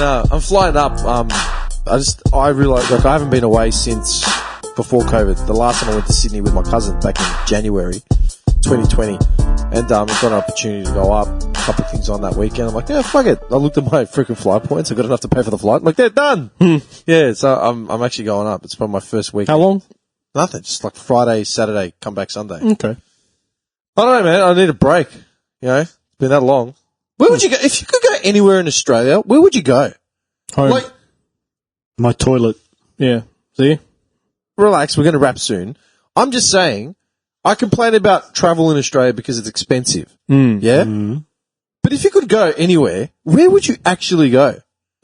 No, I'm flying up. I realised, like, I haven't been away since before COVID. The last time I went to Sydney with my cousin back in January 2020. And I've got an opportunity to go up. A couple of things on that weekend. I'm like, yeah, fuck it. I looked at my freaking flight points. I got enough to pay for the flight. I'm like, they're done. Yeah, so I'm actually going up. It's probably my first week. How long? Nothing. Just like Friday, Saturday, come back Sunday. Okay. I don't know, man. I need a break. You know, it's been that long. Where would you go? If you could go anywhere in Australia, where would you go? Home. Like, my toilet. Yeah. See? Relax. We're going to wrap soon. I'm just saying, I complain about travel in Australia because it's expensive. Yeah? But if you could go anywhere, where would you actually go?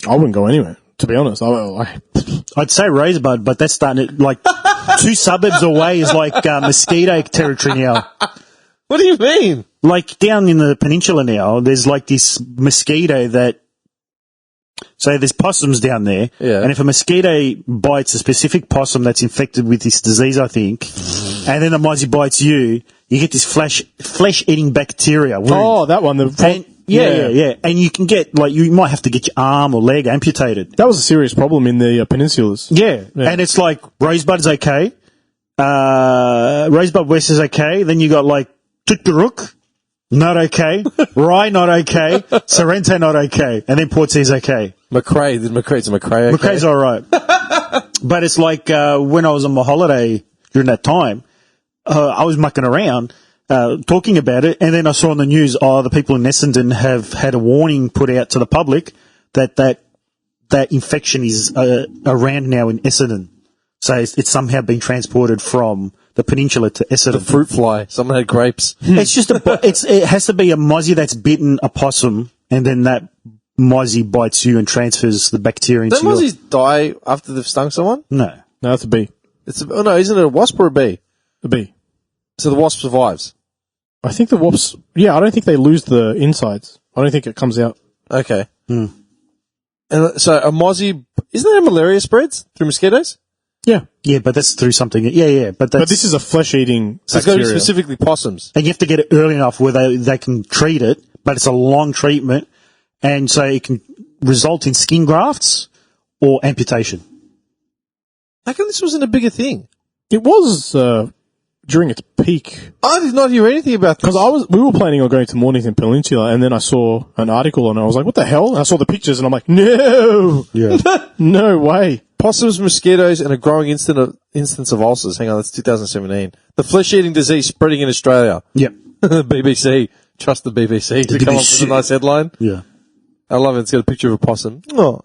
I wouldn't go anywhere, to be honest. I'd say Rosebud, but that's starting to, like, 2 suburbs away is like mosquito territory now. What do you mean? Like, down in the peninsula now, there's like this mosquito that, so there's possums down there, and if a mosquito bites a specific possum that's infected with this disease, I think, and then the mozzie bites you, you get this flesh-eating bacteria. Oh, that one. Yeah. And you can get, like, you might have to get your arm or leg amputated. That was a serious problem in the peninsulas. Yeah. And it's like, Rosebud's okay, Rosebud West is okay, then you got, like, Tutgaruk, not okay, Rye, not okay, Sorrento, not okay, and then Portsea's okay. Macrae, it's Macrae okay? Macrae's alright. But it's like, when I was on my holiday during that time, I was mucking around, talking about it, and then I saw on the news, the people in Essendon have had a warning put out to the public that infection is around now in Essendon. So it's somehow been transported from the peninsula to Essendon. The fruit fly. Someone had grapes. It's just it has to be a mozzie that's bitten a possum, and then that mozzie bites you and transfers the bacteria into Don't mozzies die after they've stung someone? No, it's a bee. No, isn't it a wasp or a bee? A bee. So the wasp survives? I think the wasps, I don't think they lose the insides. I don't think it comes out. Okay. And so a mozzie, isn't that a malaria spreads through mosquitoes? Yeah, but that's through something. Yeah, but this is a flesh-eating So it's got to be specifically possums. And you have to get it early enough where they can treat it, but it's a long treatment, and so it can result in skin grafts or amputation. How come this wasn't a bigger thing? It was during its peak. I did not hear anything about this. Because we were planning on going to Mornington Peninsula, and then I saw an article, and I was like, what the hell? And I saw the pictures, and I'm like, no! Yeah. No way. Possums, mosquitoes, and a growing instance of ulcers. Hang on, that's 2017. The flesh-eating disease spreading in Australia. Yep. The BBC. Trust the BBC to come up with a nice headline. Yeah. I love it. It's got a picture of a possum. Oh.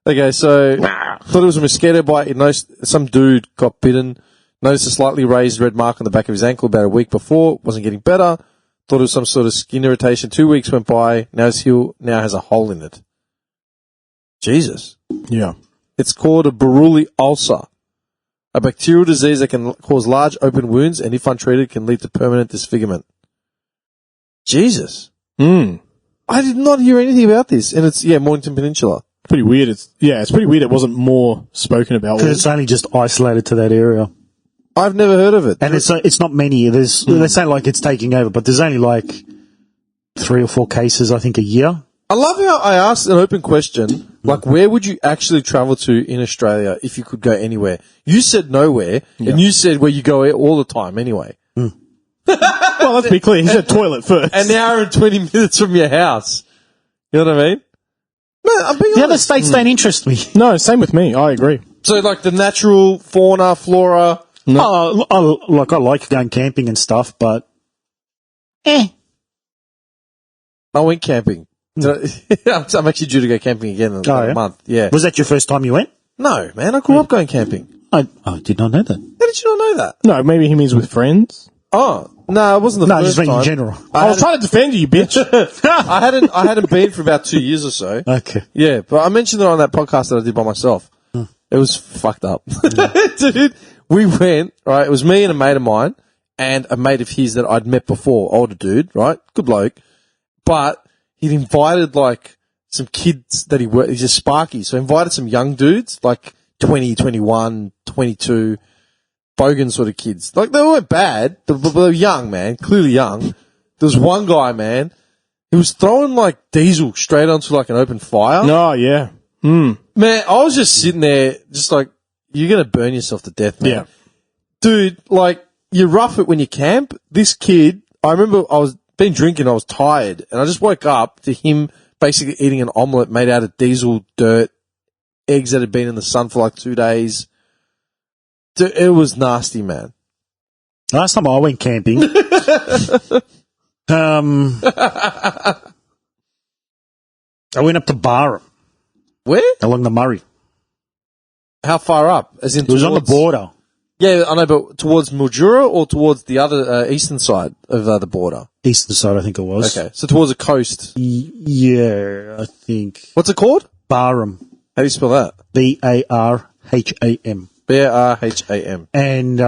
Okay, so thought it was a mosquito bite. Some dude got bitten. Noticed a slightly raised red mark on the back of his ankle about a week before. Wasn't getting better. Thought it was some sort of skin irritation. 2 weeks went by. Now his heel now has a hole in it. Jesus. Yeah. It's called a Buruli ulcer, a bacterial disease that can cause large open wounds and, if untreated, can lead to permanent disfigurement. Jesus. I did not hear anything about this. And it's, Mornington Peninsula. Pretty weird. It's pretty weird it wasn't more spoken about. Because it's only just isolated to that area. I've never heard of it. And it's not many. They say like it's taking over, but there's only like 3 or 4 cases, I think, a year. I love how I asked an open question, like, where would you actually travel to in Australia if you could go anywhere? You said nowhere, and you said where you go all the time anyway. Well, let's be clear. He said toilet first. An hour and 20 minutes from your house. You know what I mean? Man, I'm being The honest. other states don't interest me. No, same with me. I agree. So, like, the natural fauna, flora. No. I like going camping and stuff, but I went camping. I'm actually due to go camping again in a month. Yeah. Was that your first time you went? No, man. I grew up going camping. I did not know that. How did you not know that? No, maybe he means with friends. Oh, no, it wasn't the No, first just time. in general. I was trying to defend you, bitch. I hadn't been for about 2 years or so. Okay. Yeah, but I mentioned it on that podcast that I did by myself. It was fucked up. Dude, we went, right, it was me and a mate of mine and a mate of his that I'd met before, older dude, right? Good bloke. But he'd invited, like, some kids that he worked, he's a Sparky, so he invited some young dudes, like 20, 21, 22, bogan sort of kids. Like, they weren't bad, they were young, man, clearly young. There was one guy, man, he was throwing, like, diesel straight onto, like, an open fire. No, yeah. Man, I was just sitting there, just like, you're going to burn yourself to death, man. Yeah. Dude, like, you rough it when you camp. This kid, I remember I was been drinking, I was tired, and I just woke up to him basically eating an omelette made out of diesel, dirt, eggs that had been in the sun for like 2 days. Dude, it was nasty, man. Last time I went camping, I went up to Barham Where? along the Murray. How far up? As in It was on the towards- border. Yeah, I know, but towards Mildura or towards the other eastern side of the border? Eastern side, I think it was. Okay, so towards the coast. Yeah, I think. What's it called? Barham. How do you spell that? Barham. Barham. And,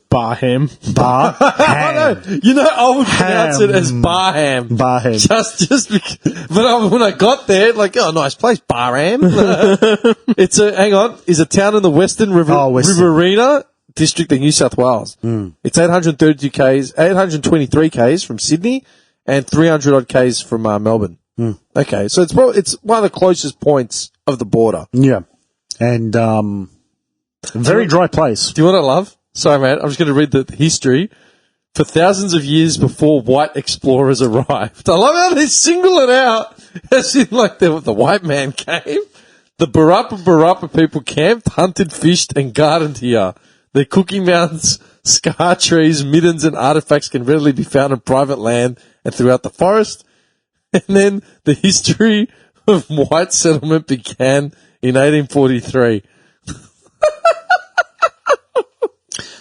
Barham. Barham. You know, I would pronounce it as Barham. Barham. Just because, but when I got there, like, oh, nice place, Barham. It's a town in the Western Riverina district of New South Wales. It's 832 k's, 823 k's from Sydney, and 300 odd k's from Melbourne. Okay, so it's one of the closest points of the border. Yeah. And, very dry place. Do you know what I love? Sorry, man. I'm just going to read the history. For thousands of years before white explorers arrived. I love how they single it out as in like the white man came. The Barapa people camped, hunted, fished, and gardened here. Their cooking mounds, scar trees, middens, and artifacts can readily be found on private land and throughout the forest. And then the history of white settlement began in 1843.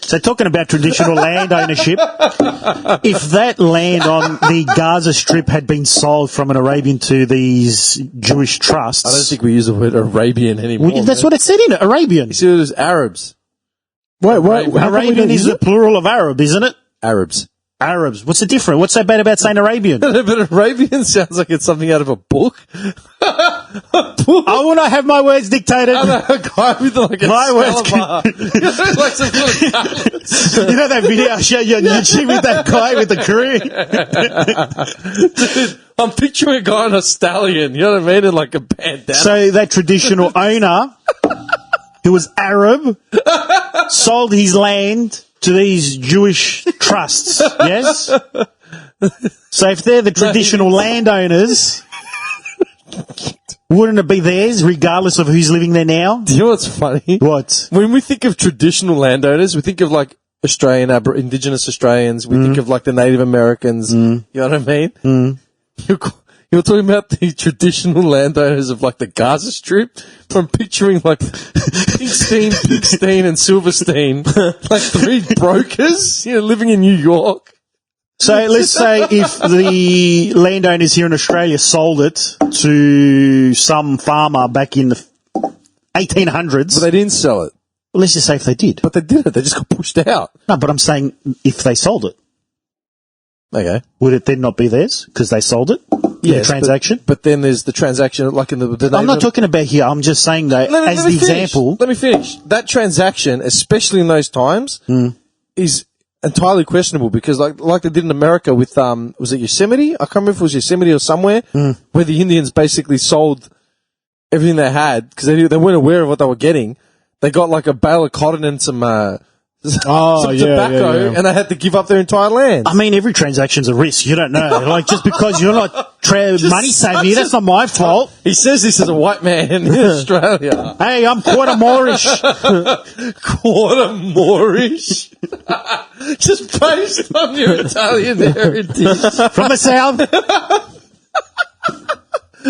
So talking about traditional land ownership, if that land on the Gaza Strip had been sold from an Arabian to these Jewish trusts... I don't think we use the word Arabian anymore. Well, that's what it said in it, Arabian. You see, it was Arabs. Wait, Arabian is the plural of Arab, isn't it? Arabs. Arabs. What's the difference? What's so bad about saying Arabian? But Arabian sounds like it's something out of a book. I will not have my words dictated. I know, a guy with like a My words like some sort of colours. You know that video I showed you on YouTube with that guy with the crew? Dude, I'm picturing a guy on a stallion, you know what I mean, in like a bandana. So that traditional owner, who was Arab, sold his land to these Jewish trusts, yes? So if they're the traditional landowners, wouldn't it be theirs, regardless of who's living there now? Do you know what's funny? What? When we think of traditional landowners, we think of like Australian, Indigenous Australians, we think of like the Native Americans, you know what I mean? You're talking about the traditional landowners of like the Gaza Strip. I'm picturing like Pigstein, and Silverstein, like three brokers, you know, living in New York. So let's say if the landowners here in Australia sold it to some farmer back in the 1800s. But they didn't sell it. Well, let's just say if they did. But they didn't. They just got pushed out. No, but I'm saying if they sold it, Okay. would it then not be theirs because they sold it? Yes, the transaction? But then there's the transaction, like in the I'm not talking about here. I'm just saying that as the example. Let me finish. That transaction, especially in those times, is entirely questionable because like they did in America with, was it Yosemite? I can't remember if it was Yosemite or somewhere, where the Indians basically sold everything they had because they weren't aware of what they were getting. They got like a bale of cotton and some tobacco, and they had to give up their entire land. I mean, every transaction's a risk. You don't know. Like, just because you're not money savvy, that's not my fault. He says this as a white man in Australia. Hey, I'm quarter Moorish. Quarter Moorish? Just based on your Italian heritage. From the south.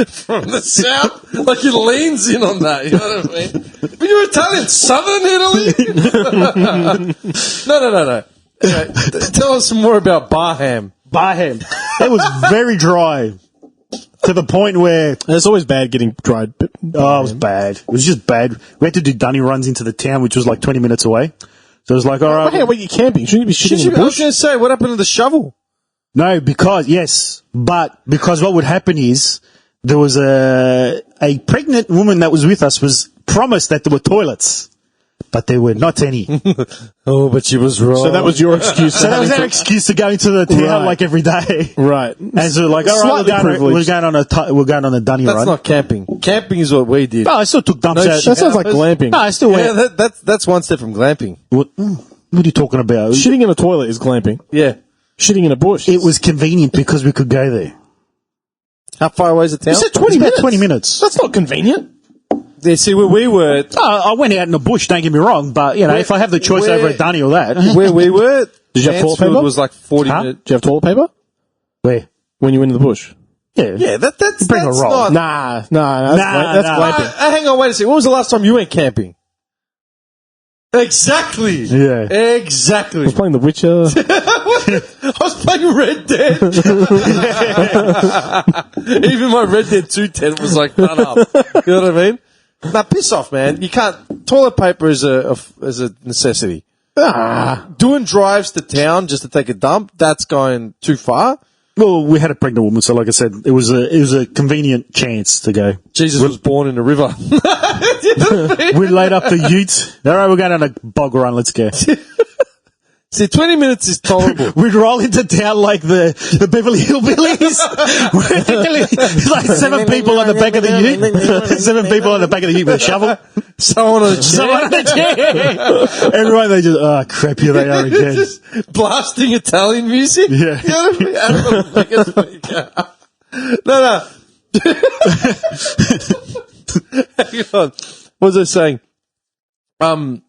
From the south? Like he leans in on that, you know what I mean? But you're Italian, southern Italy? No. Anyway, tell us more about Barham. Barham. It was very dry. To the point where... It's always bad getting dried. Oh, it was bad. It was just bad. We had to do dunny runs into the town, which was like 20 minutes away. So it was like, all right. Hey, you're camping. Shouldn't you be shooting in the I was bush? going to say, what happened to the shovel? No, because what would happen is there was a pregnant woman that was with us was promised that there were toilets. but there were not any. Oh, but she was wrong. So that was your excuse. So that was our excuse to go into the town Right. like every day. Right. And so like, all right, Slightly privileged. we're going on a dunny That's run. not camping. Camping is what we did. No, I still took dumps No out. shit. That sounds like glamping. No, I still Yeah, went. that's one step from glamping. What are you talking about? Shitting in a toilet is glamping. Yeah. Shitting in a bush. It was convenient because we could go there. How far away is the town? You said 20 It's about minutes. 20 minutes. That's not convenient. Yeah, see, where we were, I went out in the bush, don't get me wrong, but, you know, if I have the choice where- over a dunny or that. where we were, Did you have toilet Mansfield paper? was like 40 Huh? minutes. Do you have toilet paper? Where? When you went in the bush? Yeah. Yeah, that's Bring a roll. not... Nah. That's Nah, that's nah. glamping. Hang on, wait a second. When was the last time you went camping? Exactly. Yeah. I Exactly. was playing The Witcher. I was playing Red Dead. Even my Red Dead 2 tent was like done up. You know what I mean? Now, piss off, man. You can't. Toilet paper is a necessity. Doing drives to town just to take a dump, that's going too far. Well, we had a pregnant woman, so like I said, it was a convenient chance to go. Jesus was born in a river. We laid up the ute. All right, we're going on a bog run. Let's go. See, 20 minutes is tolerable. We'd roll into town like the Beverly Hillbillies. There's like 7 people on the back of the ute. 7 people on the back of the ute with a shovel. Someone on a chair. Someone on a chair. Everyone, they just, oh, crap, here they are again. Just blasting Italian music. Yeah. You know what I mean? Out of the speaker. No. Hang on. What was I saying? Hang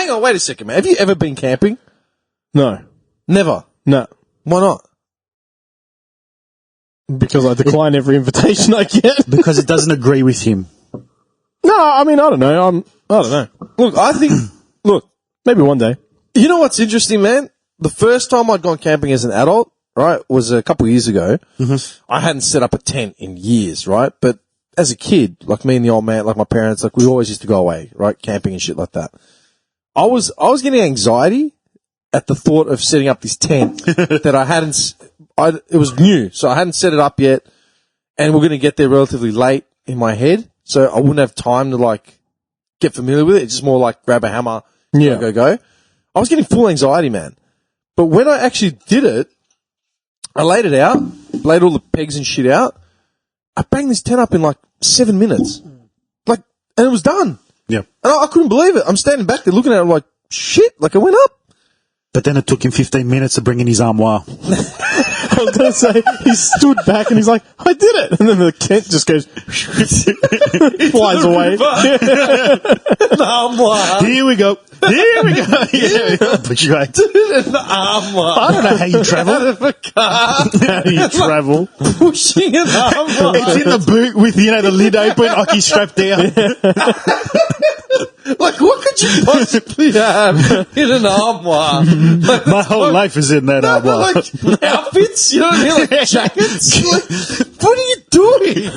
on, wait a second, man. Have you ever been camping? No. Never. No. Why not? Because I decline every invitation I get. Because it doesn't agree with him. No, I mean, I don't know. I don't know. Look, I think, Maybe one day. you know what's interesting, man? The first time I'd gone camping as an adult, right, was a couple of years ago. Mm-hmm. I hadn't set up a tent in years, right? But as a kid, like me and the old man, like my parents, like we always used to go away, right? Camping and shit like that. I was getting anxiety at the thought of setting up this tent that I hadn't, it was new, so I hadn't set it up yet, and we're going to get there relatively late in my head, so I wouldn't have time to like get familiar with it. It's just more like grab a hammer, go. I was getting full anxiety, man. But when I actually did it, I laid it out, laid all the pegs and shit out. I banged this tent up in like 7 minutes, like, and it was done. Yeah. And I couldn't believe it. I'm standing back there looking at it, I'm like, shit, like it went up. But then it took him 15 minutes to bring in his armoire. I was going to say, he stood back and he's like, I did it. And then the tent just goes, flies away. The armoire. Here we go. Here we go. Yeah. But you're right. The armoire. I don't know how you travel. Out of a car. How do you travel? Pushing an armoire. It's in the boot with, the lid open, Aki strapped down. Like, what could you possibly have in an armoire? Like, My whole life is in that armoire. like outfits, you know what I mean? Like jackets. Like, what are you doing?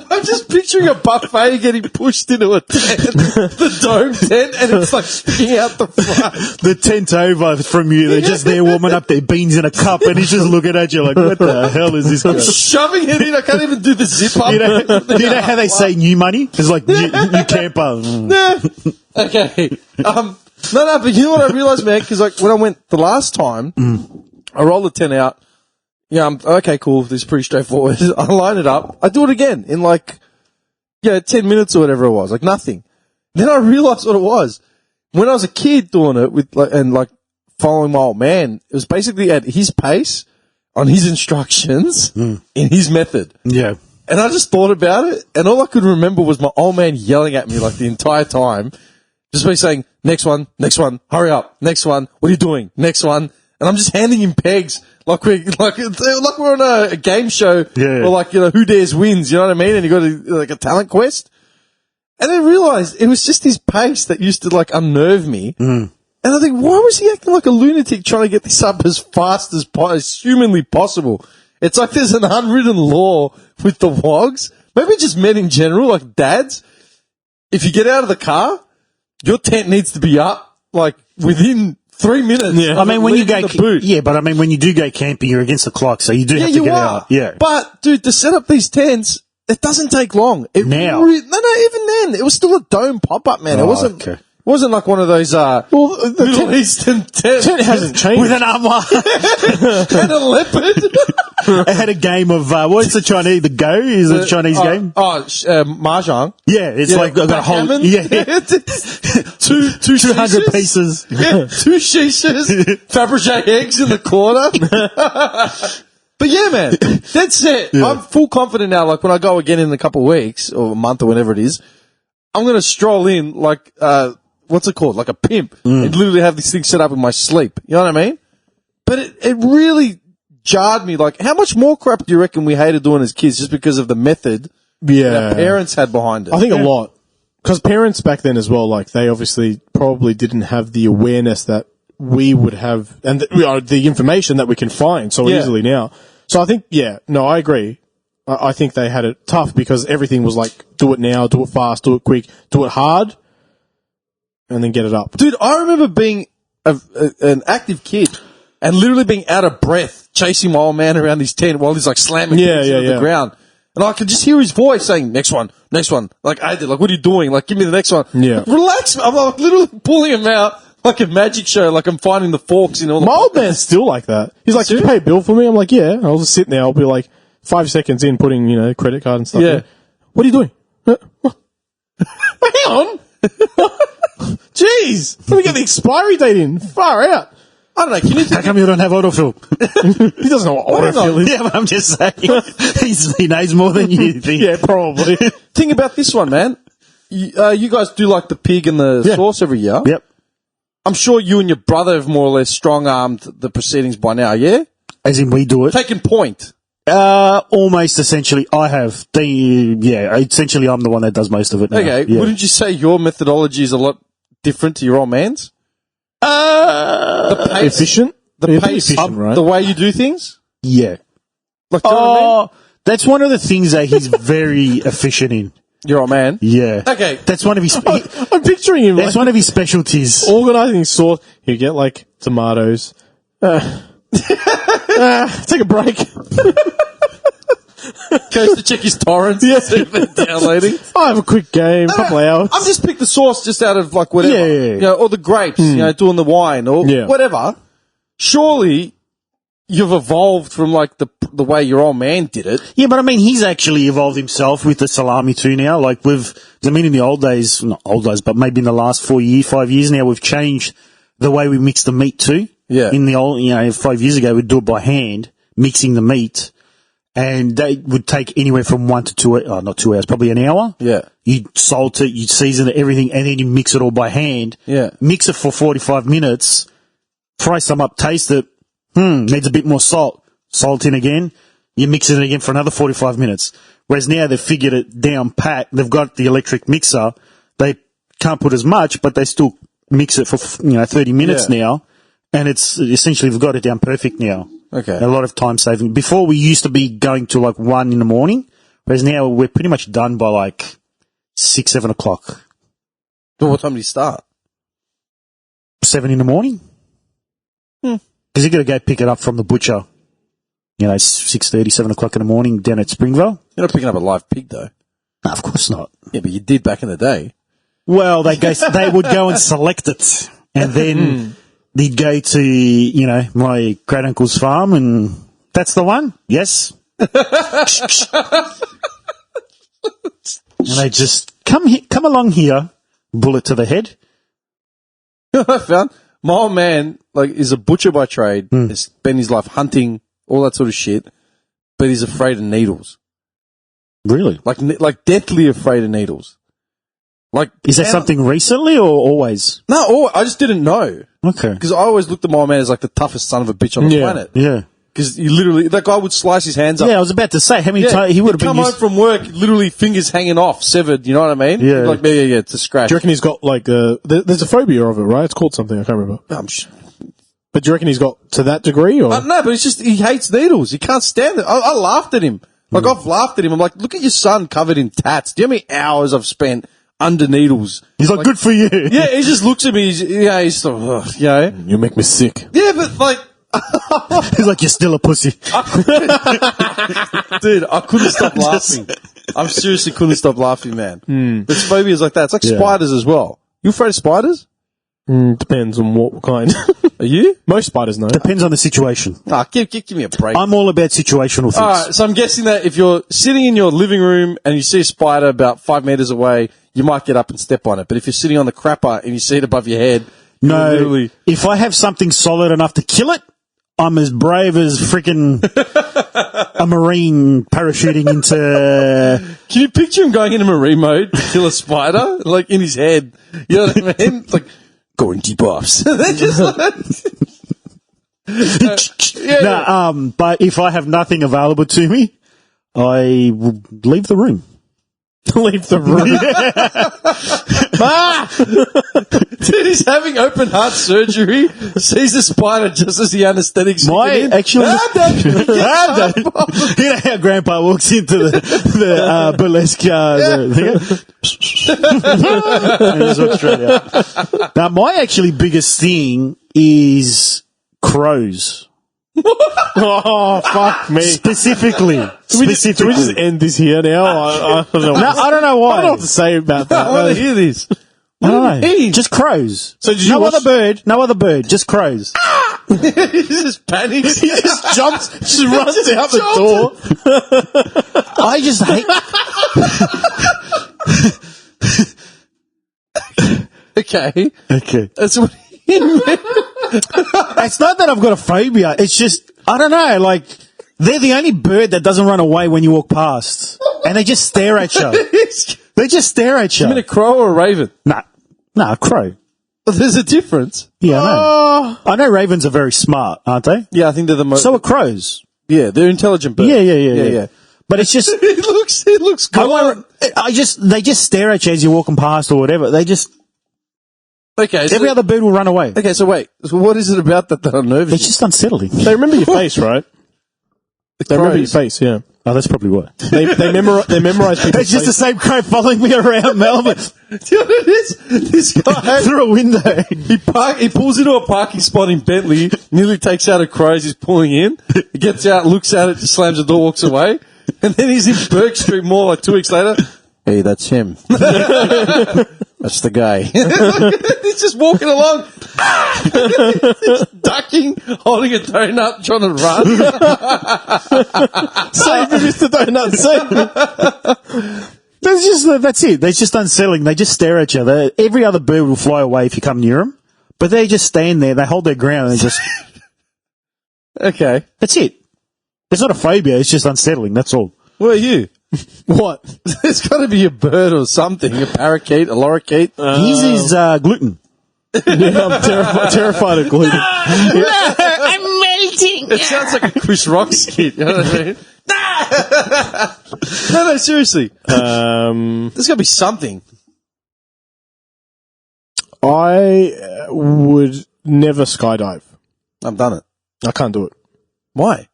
I'm just picturing a buffet getting pushed into a tent, the dome tent, and it's like sticking out the front. The tent over from you, they're just there warming up their beans in a cup, and he's just looking at you like, what the hell is this guy? Shoving it in. I can't even do the zip up. Do you know how they say new money? It's like new camper. Nah. Okay. No, but you know what I realized, man? Because like when I went the last time, I rolled the tent out. Yeah, I'm okay, cool. This is pretty straightforward. I line it up. I do it again in like, 10 minutes or whatever it was. Like nothing. Then I realized what it was. When I was a kid doing it with like following my old man, it was basically at his pace, on his instructions, in his method. Yeah. And I just thought about it, and all I could remember was my old man yelling at me like the entire time, just by saying, next one, hurry up, next one, what are you doing, next one, and I'm just handing him pegs like we're on a game show, or like, Who Dares Wins, you know what I mean, and you got a talent quest, and I realized it was just his pace that used to like unnerve me, and I think, why was he acting like a lunatic trying to get this up as fast as humanly possible? It's like there's an unwritten law with the wogs, maybe just men in general, like dads. If you get out of the car, your tent needs to be up, like, within 3 minutes. Yeah. I mean, when you go, but when you do go camping, you're against the clock, so you do have to get out. Yeah. But, dude, to set up these tents, it doesn't take long. Now. No, even then, it was still a dome pop-up, man. It wasn't wasn't like one of those the Middle Eastern tent hasn't changed. With an armoire. and a leopard. I had a game of, what's the Chinese, the Go? Is it a Chinese game? Mahjong. Yeah, it's like, I've got a whole, backgammon? yeah. 200 200 pieces. Yeah, 2 shishas, Fabergé eggs in the corner. But yeah, man, that's it. Yeah. I'm full confident now, like when I go again in a couple of weeks, or a month, or whenever it is, I'm going to stroll in like, what's it called? Like a pimp, and literally have this thing set up in my sleep. You know what I mean? But it really jarred me. Like, how much more crap do you reckon we hated doing as kids just because of the method that our parents had behind it? I think a lot. Because parents back then as well, like, they obviously probably didn't have the awareness that we would have, and the information that we can find so easily now. So I think, I agree. I think they had it tough because everything was like, do it now, do it fast, do it quick, do it hard, and then get it up. Dude, I remember being an active kid and literally being out of breath, chasing my old man around his tent while he's like slamming things into the ground. And I could just hear his voice saying, next one. Like I did, like, what are you doing? Like, give me the next one. Yeah. Like, relax. I'm like literally pulling him out like a magic show, like I'm finding the forks in all the... My old man's still like that. He's like, did you pay a bill for me? I'm like, yeah. I'll just sit there. I'll be like 5 seconds in putting, credit card and stuff. Yeah. What are you doing? Hang on. Jeez. Let me get the expiry date in. Far out. I don't know. Can you How come you don't have autofill? He doesn't know what autofill is. Yeah, but I'm just saying. He knows more than you think. Yeah, probably. think about this one, man. You guys do like the pig and the sauce every year. Yep. I'm sure you and your brother have more or less strong-armed the proceedings by now, yeah? As in we do it. Taking point. Almost essentially, I have. Essentially I'm the one that does most of it now. Okay, Yeah. wouldn't you say your methodology is a lot different to your old man's? The pace, Efficient? the Yeah, pace, efficient, right? the way you do things? Yeah. Like, do you know what I mean? That's one of the things that he's very efficient in. Your old man? Yeah. Okay. That's one of his, I'm picturing him that's one of his specialties. organising sauce. You get like tomatoes. Take a break. Goes to check his torrents. See if they're downloading. I have a quick game, couple hours. I'm just pick the sauce just out of like whatever. Yeah. Or the grapes, doing the wine or whatever. Surely you've evolved from like the way your old man did it. Yeah, but I mean, he's actually evolved himself with the salami too now. Like in the old days, not old days, but maybe in the last 5 years now, we've changed the way we mix the meat too. Yeah. In the old, 5 years ago, we'd do it by hand, mixing the meat. And that would take anywhere from 1 to 2, not 2 hours, probably an hour. Yeah. You'd salt it, you'd season it, everything, and then you mix it all by hand. Yeah. Mix it for 45 minutes, fry some up, taste it. Needs a bit more salt. Salt in again. You mix it again for another 45 minutes. Whereas now they've figured it down pat. They've got the electric mixer. They can't put as much, but they still mix it for, 30 minutes now. And it's essentially, they've got it down perfect now. Okay. A lot of time saving. Before we used to be going to like 1 in the morning, whereas now we're pretty much done by like 6, 7 o'clock. Well, what time do you start? 7 in the morning. Because you got to go pick it up from the butcher. 6:30, 7 o'clock in the morning down at Springvale. You're not picking up a live pig though. No, of course not. Yeah, but you did back in the day. Well, they would go and select it, and then they'd go to, my great uncle's farm, and that's the one. Yes. And they just come along here, bullet to the head. You know what I found? My old man, is a butcher by trade, has spent his life hunting, all that sort of shit, but he's afraid of needles. Really? Like deathly afraid of needles. Is that something recently or always? No, I just didn't know. Okay. Because I always looked at my old man as like the toughest son of a bitch on the planet. Yeah. Because he literally, that guy would slice his hands up. Yeah, I was about to say, how many times he would have He'd been come home from work, literally fingers hanging off, severed, you know what I mean? Yeah. It's a scratch. Do you reckon he's got there's a phobia of it, right? It's called something, I can't remember. But do you reckon he's got to that degree? Or? No, but it's just, he hates needles. He can't stand it. I laughed at him. I've laughed at him. I'm like, look at your son covered in tats. Do you know how many hours I've spent under needles? He's like, good for you. Yeah, he just looks at me. He's like, You make me sick. Yeah, but He's like, you're still a pussy. dude, I couldn't stop laughing. I seriously couldn't stop laughing, man. There's phobias like that. It's like spiders as well. You afraid of spiders? Depends on what kind. Are you? Most spiders, no. Depends on the situation. Give me a break. I'm all about situational things. All right, so I'm guessing that if you're sitting in your living room and you see a spider about 5 meters away, you might get up and step on it. But if you're sitting on the crapper and you see it above your head, No, literally... if I have something solid enough to kill it, I'm as brave as freaking a Marine parachuting into... Can you picture him going into marine mode to kill a spider? Like, in his head. You know what I mean? It's like, going debuffs. They're just like... But if I have nothing available to me, I will leave the room. Leave the room. Dude, he's having open heart surgery, sees a spider just as the anaesthetic's kicking in. You know how Grandpa walks into the burlesque in Australia. Now, my actually biggest thing is crows. Oh, fuck me. Specifically. Can we just end this here now? I don't know. No, I don't know why. I don't know what to say about that. I want to hear this. I don't know. Just crows. So did you no watch- other bird, just crows. He just panics. He just jumps, just runs out the door. I just hate... Okay. Okay. That's what he meant. It's not that I've got a phobia. It's just, I don't know, like, they're the only bird that doesn't run away when you walk past. And they just stare at you. They just stare at you. You mean a crow or a raven? Nah, a crow. There's a difference. Yeah, I know. I know ravens are very smart, aren't they? Yeah, I think they're the most... So are crows. Yeah, they're intelligent birds. Yeah. But it's just, it looks good. they just stare at you as you're walking past or whatever. They just, Okay. every other bird will run away. Okay, so wait. So what is it about that unnerves It's you? just unsettling. They remember your face, right? They remember your face, yeah. Oh, that's probably why. They memorize people's It's just the faces. same crow following me around Melbourne Do you know what it is? This guy, through a window. he pulls into a parking spot in Bentley, nearly takes out a crow as he's pulling in. He gets out, looks at it, just slams the door, walks away. And then he's in Burke Street Mall like 2 weeks later. Hey, that's him. That's the guy. He's just walking along, just ducking, holding a donut, trying to run. Save me, Mr. Donut, save me. That's it. They're just unsettling. They just stare at you. Every other bird will fly away if you come near them, but they just stand there. They hold their ground and just. Okay. That's it. It's not a phobia. It's just unsettling. That's all. Where are you? What? There's got to be a bird or something. A parakeet, a lorikeet. His is gluten. Yeah, I'm terrified of gluten. I'm melting. It sounds like a Chris Rock skit. You know what I mean? No, seriously. There's got to be something. I would never skydive. I've done it. I can't do it. Why?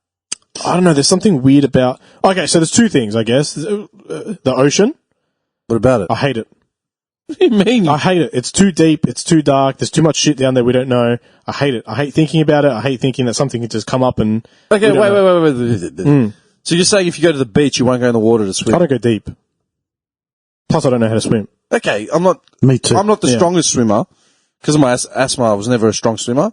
I don't know. There's something weird about. Okay, so there's two things, I guess. The ocean. What about it? I hate it. What do you mean? I hate it. It's too deep. It's too dark. There's too much shit down there we don't know. I hate it. I hate thinking about it. I hate thinking that something can just come up and. Okay, we don't know. wait. So you're saying if you go to the beach, you won't go in the water to swim? I don't go deep. Plus, I don't know how to swim. Okay, I'm not. Me too. I'm not the strongest swimmer because of my asthma. I was never a strong swimmer.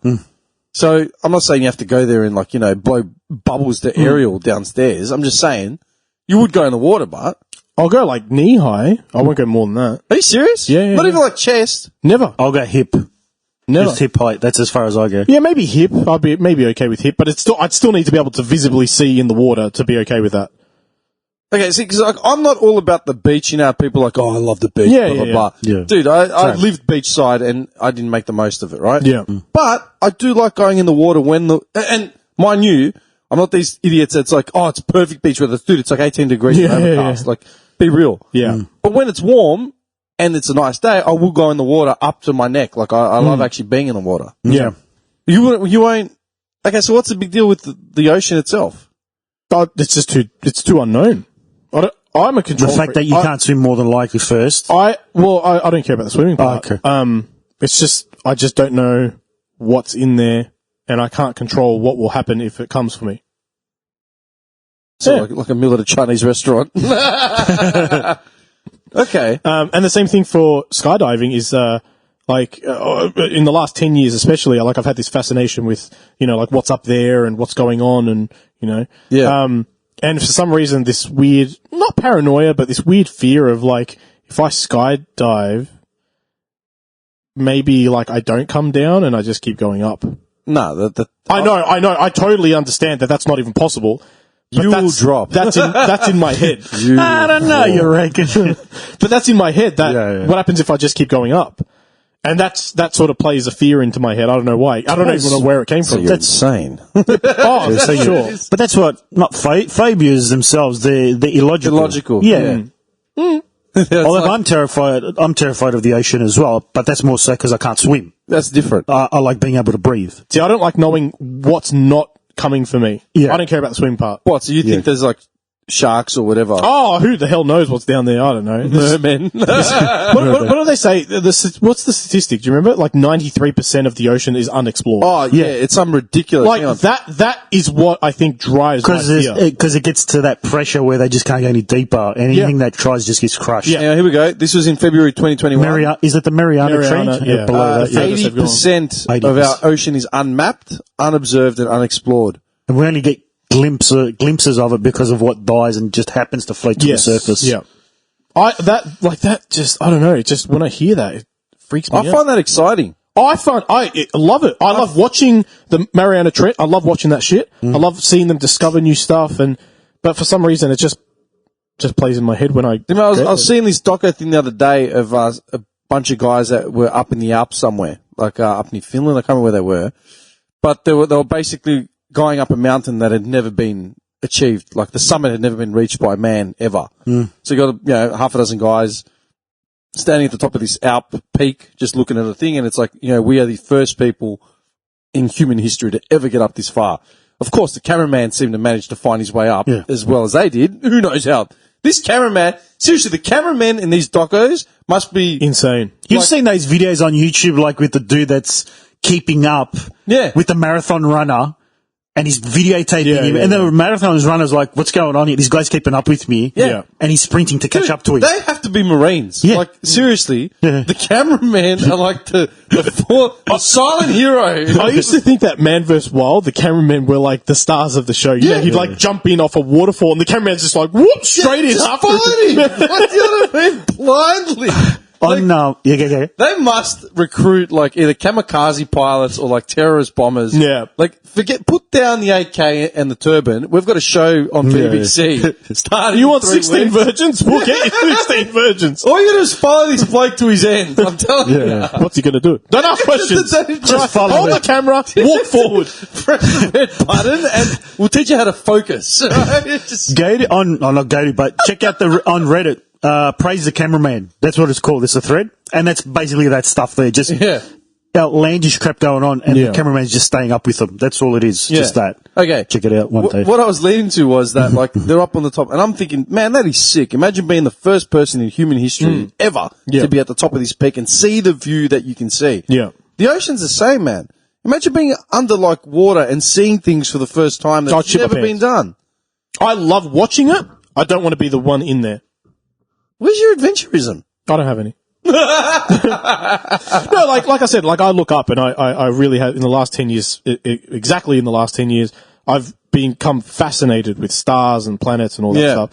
So I'm not saying you have to go there and blow bubbles to Ariel downstairs. I'm just saying you would go in the water, but I'll go like knee high. I won't go more than that. are you serious? Yeah. Not even like chest. Never. I'll go hip. Never. Just hip height. That's as far as I go. Yeah, maybe hip. I'd be maybe okay with hip, but I'd still need to be able to visibly see in the water to be okay with that. Okay, see, because I'm not all about the beach. You know, people are like, oh, I love the beach, blah, blah, blah. Yeah. Dude, I lived beachside and I didn't make the most of it, right? Yeah. But I do like going in the water when and mind you, I'm not these idiots that's like, oh, it's perfect beach weather. Dude, it's like 18 degrees and overcast. Like, be real. Yeah. But when it's warm and it's a nice day, I will go in the water up to my neck. Like, I love actually being in the water. Yeah. You won't. Okay, so what's the big deal with the ocean itself? It's just too unknown. I'm a control The fact freak. that you can't swim more than likely first. I don't care about the swimming part. okay. It's just, I just don't know what's in there and I can't control what will happen if it comes for me. So like a meal at a Chinese restaurant. Okay. And the same thing for skydiving is, Like, in the last 10 years especially, like, I've had this fascination with, like, what's up there and what's going on and, Yeah. and for some reason, this weird, not paranoia, but this weird fear of, like, if I skydive, maybe, like, I don't come down and I just keep going up. No, I know. I totally understand that that's not even possible. But you will drop. That's in my head. I don't know, you reckon? But that's in my head. Yeah. What happens if I just keep going up? And that sort of plays a fear into my head. I don't know why. I don't even know where it came from. You're insane. Oh, sure. But that's what, not phobias themselves, they're illogical. Illogical. Yeah. Although like- I'm terrified of the ocean as well, but that's more so because I can't swim. That's different. I like being able to breathe. See, I don't like knowing what's not coming for me. Yeah. I don't care about the swim part. What? So you think there's like sharks or whatever? Oh, who the hell knows what's down there? I don't know. Mermen. What do they say? What's the statistic? Do you remember? Like 93% of the ocean is unexplored. Oh yeah, it's some ridiculous. like hang on. that is what I think drives my fear. Because it gets to that pressure where they just can't go any deeper. Anything that tries just gets crushed. Yeah. Hang on, here we go. This was in February 2021. Is it the Mariana Mariana, Trench? yeah. Below that, yeah. 80% of 80%. our ocean is unmapped, unobserved, and unexplored. And we only get glimpses of it because of what dies and just happens to float to the surface. Yeah. I don't know. It just, when I hear that, it freaks me out. I find that exciting. I love it. I love watching the Mariana Trench. I love watching that shit. I love seeing them discover new stuff, but for some reason it just plays in my head when I. I was seeing this doco thing the other day of a bunch of guys that were up in the Alps somewhere, like up near Finland. I can't remember where they were, but they were basically going up a mountain that had never been achieved. Like the summit had never been reached by man ever. So you got half a dozen guys standing at the top of this Alp peak, just looking at the thing, and it's like, we are the first people in human history to ever get up this far. Of course, the cameraman seemed to manage to find his way up as well as they did. Who knows how? This cameraman, seriously, the cameramen in these docos must be insane. You've seen those videos on YouTube, like with the dude that's keeping up with the marathon runner. And he's videotaping him, and the marathon runner's like, "What's going on here? This guy's keeping up with me." Yeah. And he's sprinting to catch up to him. They have to be Marines. Yeah. Like, seriously, the cameramen are like the silent hero. I used to think that Man vs. Wild, the cameramen were like the stars of the show. He'd like jump in off a waterfall, and the cameraman's just like, whoop, straight in after fighting. What do you know what I mean? Blindly. They must recruit like either kamikaze pilots or like terrorist bombers. Yeah. Like, put down the AK and the turban. We've got a show on BBC. Starting You want in 3 16 weeks. virgins? We'll get you 16 virgins. All you got to do is follow this bloke to his end. I'm telling you. What's he going to do? Don't ask questions. Just follow Hold him. the camera, walk forward. Press the red button and we'll teach you how to focus. Just But check out on Reddit. Praise the cameraman. That's what it's called. It's a thread. And that's basically that stuff there. Just outlandish crap going on, and the cameraman's just staying up with them. That's all it is. Just that. Okay. Check it out one day. What I was leading to was that, like, they're up on the top, and I'm thinking, man, that is sick. Imagine being the first person in human history ever to be at the top of this peak and see the view that you can see. Yeah. The ocean's the same, man. Imagine being under, like, water and seeing things for the first time that's never been done. I love watching it. I don't want to be the one in there. Where's your adventurism? I don't have any. No, like I said, like I look up and I really have, in the last 10 years, exactly in the last 10 years, I've become fascinated with stars and planets and all that stuff.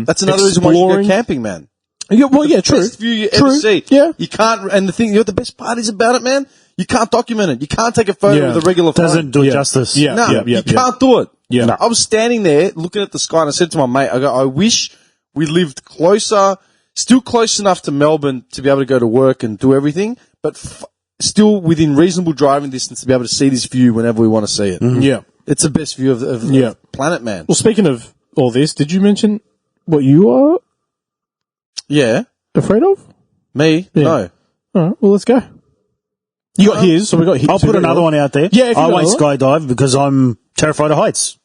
That's another reason why you should go camping, man. Yeah, well, yeah, true. Best view you ever see. Yeah. You can't, and you know what the best part is about it, man? You can't document it. You can't take a photo with a regular phone. Doesn't do it justice. Yeah. No, you can't do it. Yeah. No. I was standing there looking at the sky and I said to my mate, I wish we lived closer, still close enough to Melbourne to be able to go to work and do everything, but still within reasonable driving distance to be able to see this view whenever we want to see it. Mm-hmm. Yeah. It's the best view of the planet, man. Well, speaking of all this, did you mention what you are Yeah. afraid of? Me? Yeah. No. All right, well, let's go. You got his, so we got his. I'll put another one out there. Yeah, if you I got won't another skydive because I'm terrified of heights.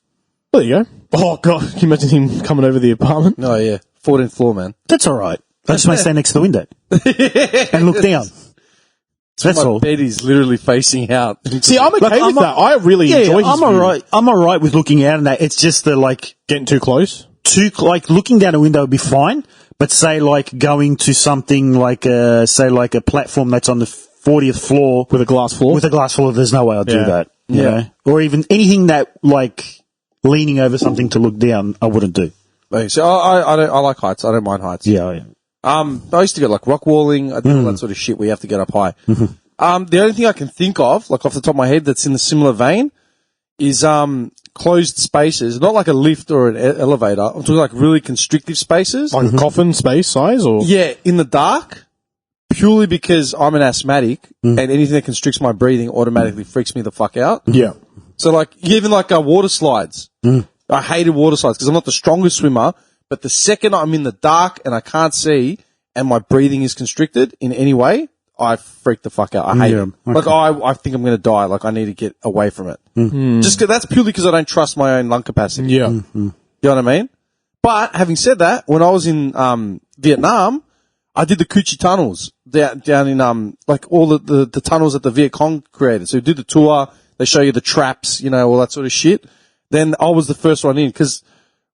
There you go. Oh, God. Can you imagine him coming over the apartment? No, yeah. 14th floor, man. That's all right. I just want to stand next to the window and look down. That's My all. bed is literally facing out. See, I'm okay with that. I really enjoy his I'm view. alright. I'm alright with looking out and that. It's just the Getting too close? looking down a window would be fine. But say like going to something like say like a platform that's on the 40th floor With a glass floor? with a glass floor. There's no way I'd do Yeah. that. You Yeah. know? Or even anything that, like, leaning over something to look down, I wouldn't do. So I like heights. I don't mind heights. Yeah. I used to get like rock walling. I did all that sort of shit where you have to get up high. The only thing I can think of, like off the top of my head, that's in a similar vein, is closed spaces. Not like a lift or an elevator. I'm talking like really constrictive spaces. Like a coffin space size, or? Yeah, in the dark. Purely because I'm an asthmatic, and anything that constricts my breathing automatically freaks me the fuck out. Yeah. So like even like water slides. I hated water slides because I'm not the strongest swimmer. But the second I'm in the dark and I can't see and my breathing is constricted in any way, I freak the fuck out. I hate it. okay. Like I think I'm going to die. Like I need to get away from it. Just 'cause that's purely because I don't trust my own lung capacity. Yeah. You know what I mean? But having said that, when I was in Vietnam, I did the Coochie tunnels down in like all the tunnels that the Viet Cong created. So we did the tour. They show you the traps, you know, all that sort of shit. Then I was the first one in because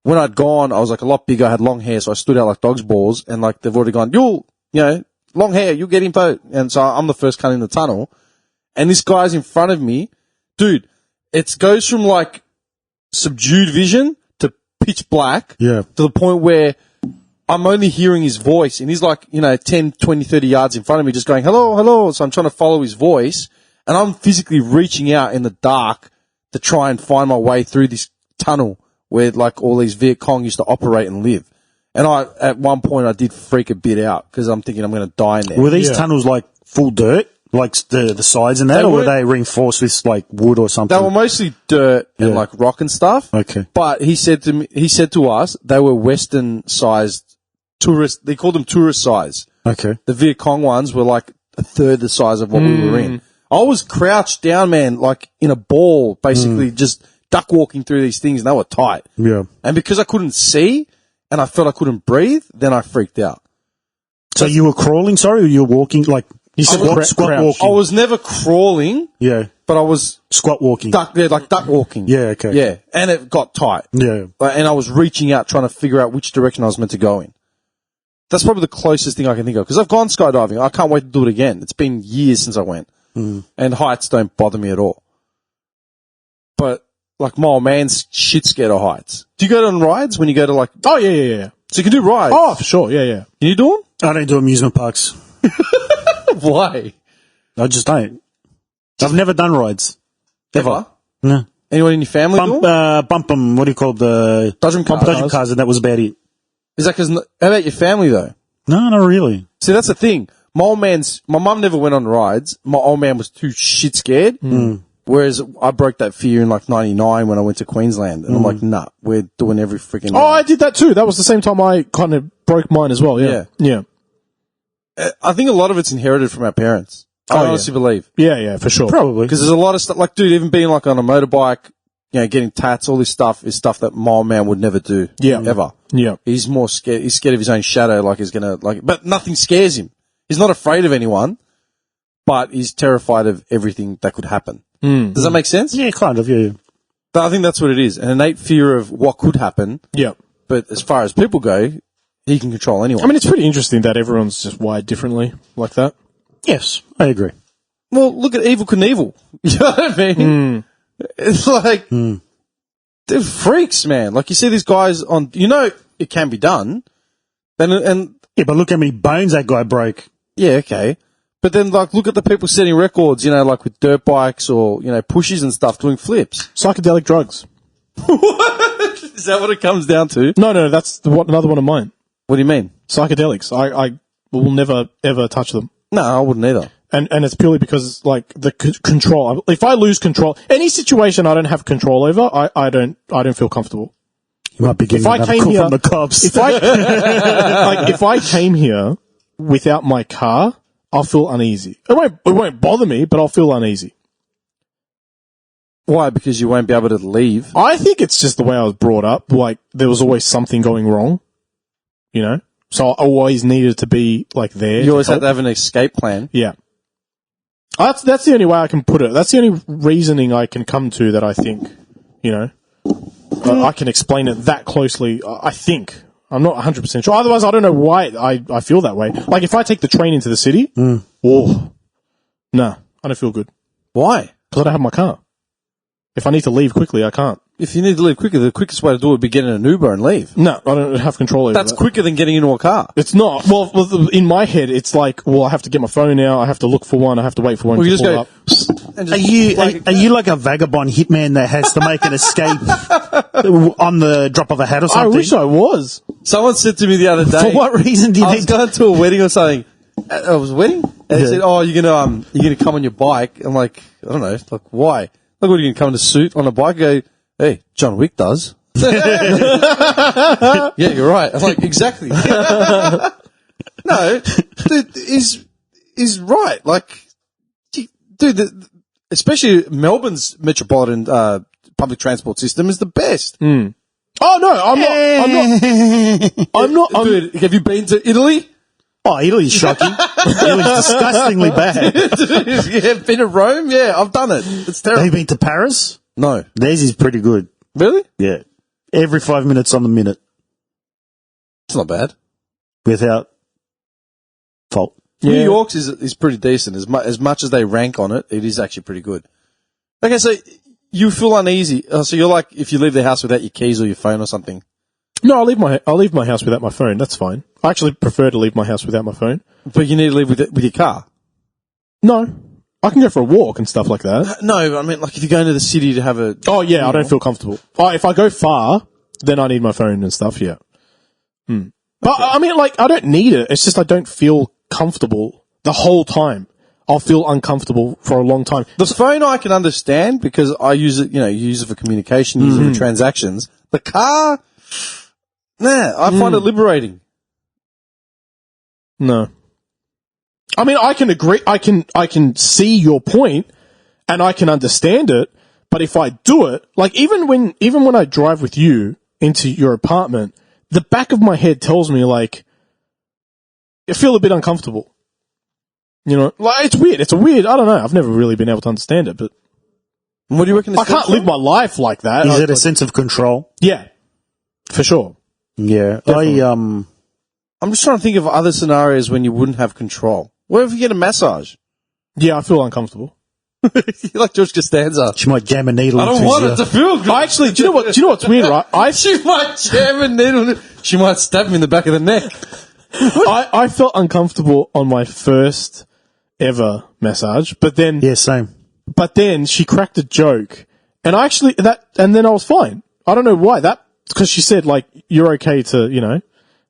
when I'd gone, I was like a lot bigger. I had long hair, so I stood out like dog's balls. And like they've already gone, you know, long hair, you'll get info. And so I'm the first cut in the tunnel. And this guy's in front of me. Dude, it goes from like subdued vision to pitch black. Yeah. To the point where I'm only hearing his voice. And he's like, you know, 10, 20, 30 yards in front of me just going, hello, hello. So I'm trying to follow his voice. And I'm physically reaching out in the dark to try and find my way through this tunnel where like all these Viet Cong used to operate and live. And at one point I did freak a bit out because I'm thinking I'm going to die in there. Were these tunnels like full dirt? Like the sides and that? They Or were weren't- they reinforced with like wood or something? They were mostly dirt and like rock and stuff. Okay. But he said to us, they were Western sized tourist, they called them tourist size. Okay. The Viet Cong ones were like a third the size of what we were in. I was crouched down, man, like in a ball, basically just duck walking through these things and they were tight. Yeah. And because I couldn't see and I felt I couldn't breathe, then I freaked out. So you were crawling, sorry, or you were walking like squat crouch. walking? I was never crawling, Yeah. but I was Squat walking. duck walking. Yeah, okay. Yeah. And it got tight. Yeah. And I was reaching out trying to figure out which direction I was meant to go in. That's probably the closest thing I can think of. Because I've gone skydiving. I can't wait to do it again. It's been years since I went. And heights don't bother me at all. But, like, my old man's shit scared of heights. Do you go on rides when you go to, like... Oh, yeah. So you can do rides? Oh, for sure. Yeah. Can you do I don't do amusement parks. them? Why? I just don't. I've never done rides. Ever? No. Anyone in your family do them? Bump 'em, what do you call the... Dodgem cars. Dodgem cars, and that was about it. Is that because... How about your family, though? No, not really. See, that's the thing. My mum never went on rides. My old man was too shit scared. Whereas I broke that fear in like 99 when I went to Queensland. And I'm like, nah, we're doing every freaking... Oh, I did that too. That was the same time I kind of broke mine as well. Yeah. I think a lot of it's inherited from our parents. I honestly believe. Yeah, for sure. Probably. Because there's a lot of stuff, like, dude, even being like on a motorbike, you know, getting tats, all this stuff is stuff that my old man would never do. Yeah. Ever. Yeah. He's more scared. He's scared of his own shadow, like he's gonna, like, but nothing scares him. He's not afraid of anyone, but he's terrified of everything that could happen. Does that make sense? Yeah, kind of, yeah. I think that's what it is. An innate fear of what could happen. Yeah. But as far as people go, he can control anyone. I mean, it's pretty interesting that everyone's just wired differently like that. Yes, I agree. well, look at Evel Knievel. You know what I mean? It's like, they're freaks, man. Like, you see these guys on, you know, it can be done. And Yeah, but look how many bones that guy broke. yeah, okay. But then, like, look at the people setting records, you know, like with dirt bikes or, you know, pushes and stuff doing flips. Psychedelic drugs. Is that what it comes down to? No, that's another one of mine. What do you mean? Psychedelics. I will never, ever touch them. No, I wouldn't either. And it's purely because, like, the control. If I lose control, any situation I don't have control over, I don't feel comfortable. You might be getting If I another came call here- from the cops. If I, like, if I came here without my car, I'll feel uneasy. It won't bother me, but I'll feel uneasy. Why? Because you won't be able to leave. I think it's just the way I was brought up. Like, there was always something going wrong, you know? So I always needed to be, like, there. You always help. have to have an escape plan. Yeah. That's the only way I can put it. That's the only reasoning I can come to that I think, you know, I can explain it that closely. I think. I'm not 100% sure. Otherwise, I don't know why I feel that way. Like, if I take the train into the city, No, I don't feel good. Why? Because I don't have my car. If I need to leave quickly, I can't. If you need to leave quicker, the quickest way to do it would be getting an Uber and leave. No, I don't have control over That's that. quicker than getting into a car. It's not. Well, in my head, it's like, well, I have to get my phone out. I have to look for one. I have to wait for one Well, to you just pull go. up. And Are you like a vagabond hitman that has to make an escape on the drop of a hat or I something? wish I was. Someone said to me the other day. For what reason do you I was need going to a wedding or something. I was a wedding, and they said, "Oh, you're gonna come on your bike." I'm like, I don't know, like why? Like, what are you gonna come in a suit on a bike? I go, hey, John Wick does. Yeah, you're right. I'm like, exactly. No, dude, is right. Like, dude, especially Melbourne's metropolitan public transport system is the best. Oh no, I'm not. Dude, have you been to Italy? Oh, Italy's shocking. Italy's disgustingly bad. Yeah, been to Rome? Yeah, I've done it. It's terrible. Have you been to Paris? No. Theirs is pretty good. Really? Yeah. Every 5 minutes on the minute It's not bad. without fault. New Yeah. York's is pretty decent. As much as they rank on it, it is actually pretty good. Okay, so you feel uneasy. So you're like, if you leave the house without your keys or your phone or something. No, I'll leave my house without my phone. That's fine. I actually prefer to leave my house without my phone. But you need to leave with your car. No, I can go for a walk and stuff like that. No, I mean, like if you go into the city to have a... Oh yeah, I don't feel comfortable. If I go far, then I need my phone and stuff. Yeah. But I mean, like, I don't need it. It's just I don't feel comfortable the whole time. I'll feel uncomfortable for a long time. The phone I can understand because I use it, you use it for communication, use it for transactions. The car, I find it liberating. No. I mean, I can agree. I can see your point, and I can understand it. But if I do it, like even when I drive with you into your apartment, the back of my head tells me like, I feel a bit uncomfortable. Like it's weird. It's a weird. I don't know. I've never really been able to understand it, but What do you reckon? I can't live my life like that. Is it a sense of control? Yeah, for sure. Yeah. Definitely. I'm just trying to think of other scenarios when you wouldn't have control. What if you get a massage? Yeah, I feel uncomfortable. You're like George Costanza. She might jam a needle I don't into want you. it to feel good. I actually, do you know what's weird, right? She might jam a needle. She might stab me in the back of the neck. I felt uncomfortable on my first ever massage, but then Yeah, same. she cracked a joke, and then I was fine. I don't know why because she said like you're okay to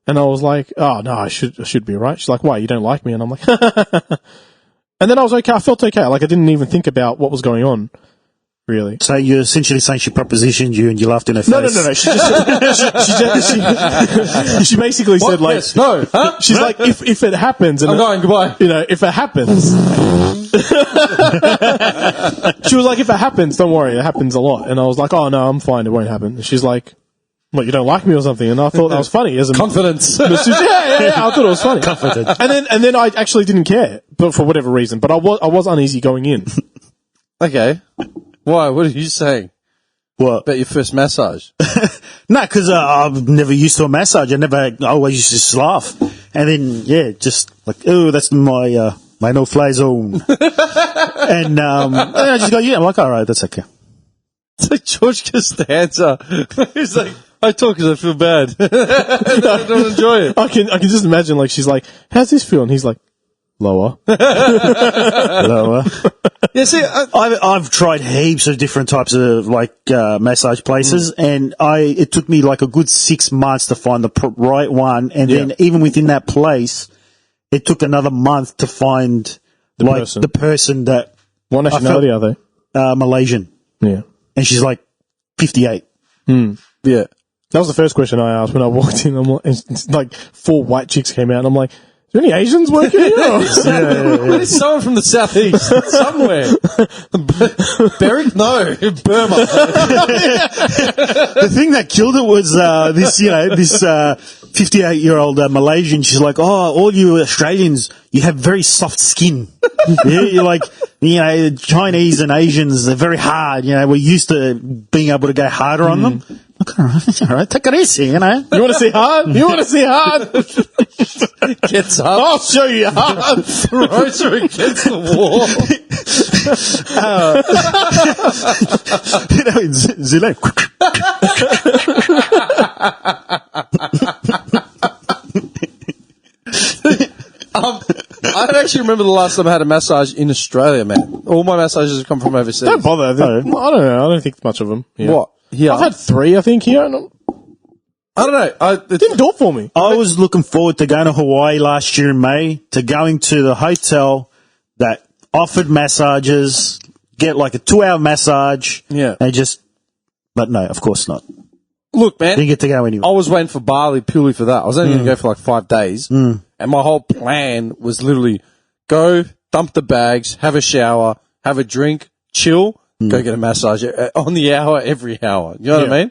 and I was like, oh no, I should be right. She's like, why, you don't like me? And I'm like, and then I was okay. I felt okay. Like I didn't even think about what was going on, really. So you're essentially saying she propositioned you and you laughed in her face? No. She just she basically What? said like, Yes. No. Huh? she's like, if it happens, and I'm going. Goodbye. if it happens, she was like, if it happens, don't worry, it happens a lot. And I was like, oh no, I'm fine, it won't happen. And she's like, what, you don't like me or something? And I thought that was funny as a Confidence. yeah, I thought it was funny. Confident. And then I actually didn't care, but for whatever reason. But I was uneasy going in. Okay. Why? What are you saying What? about your first massage? No, because I've never used to a massage. I always used to just laugh. And then, just like, oh, that's my no-fly zone. and I just go, yeah, I'm like, all right, that's okay. It's like George Costanza. He's like, I talk because I feel bad. I don't enjoy it. I can just imagine, like, she's like, how's this feel? And he's like, lower. Lower. Yeah, see, I've tried heaps of different types of massage places, and it took me like a good 6 months to find the right one, and then even within that place, it took another month to find the person that What nationality are they? Malaysian, Yeah. and she's like 58. yeah. That was the first question I asked when I walked in. I'm like, it's like 4 white chicks came out, and I'm like, is there any Asians working here? There's someone from the southeast somewhere. Berwick? No, Burma. The thing that killed it was this 58-year-old Malaysian. She's like, oh, all you Australians, you have very soft skin. Yeah, you're like, Chinese and Asians, they're very hard. We're used to being able to go harder on them. All right, take it easy, you know. You want to see hard? You want to see hard? Gets up, I'll show you hard. throws her against the wall. You know, Zile. I don't actually remember the last time I had a massage in Australia, man. All my massages have come from overseas. Don't bother. I don't know. I don't think much of them. Here. What? Here? I've had 3, I think, here. And I don't know. it didn't do it for me. I was looking forward to going to Hawaii last year in May, to going to the hotel that offered massages, get like a 2-hour massage. Yeah. But no, of course not. Look, man. Didn't get to go anywhere. I was waiting for Bali purely for that. I was only going to go for like 5 days. And my whole plan was literally go, dump the bags, have a shower, have a drink, chill, go get a massage on the hour, every hour. You know what I mean?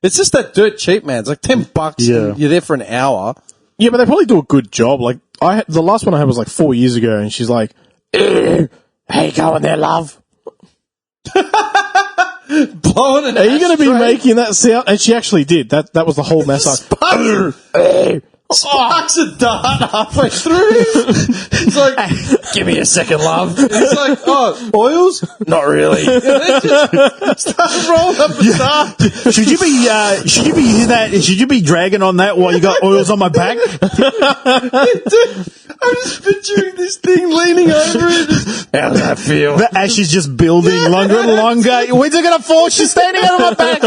It's just that dirt cheap, man. It's like $10 and you're there for an hour. Yeah, but they probably do a good job. Like, the last one I had was like 4 years ago, and she's like, "Hey, go in there, love." Blowing an Are you going to be making that sound? And she actually did. That was the whole massage. Sparks a dart halfway through. It's like, give me a second, love. It's like, oh, oils? Not really. And then just start rolling up the dart. Should you be dragging on that while you got oils on my back? Dude, I'm just picturing this thing leaning over it. How does that feel? The ash is just building longer and longer. When's it going to fall? She's standing on my back.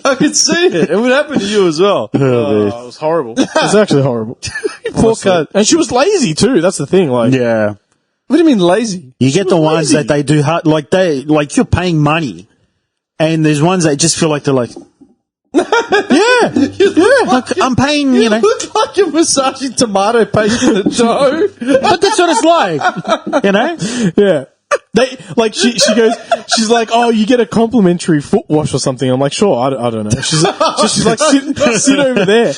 I could see it. It would happen to you as well. Oh, it was horrible. It was actually horrible. Poor cunt. And she was lazy too. That's the thing. Like, Yeah. What do you mean lazy? You get the ones lazy. that they do hard, like you're paying money, and there's ones that just feel like they're like, like I'm paying, you know. Look like you're massaging tomato paste in the dough. But that's what it's like, you know. yeah. She goes, she's like, "Oh, you get a complimentary foot wash or something." I'm like, "Sure, I don't know." She's like, sit over there.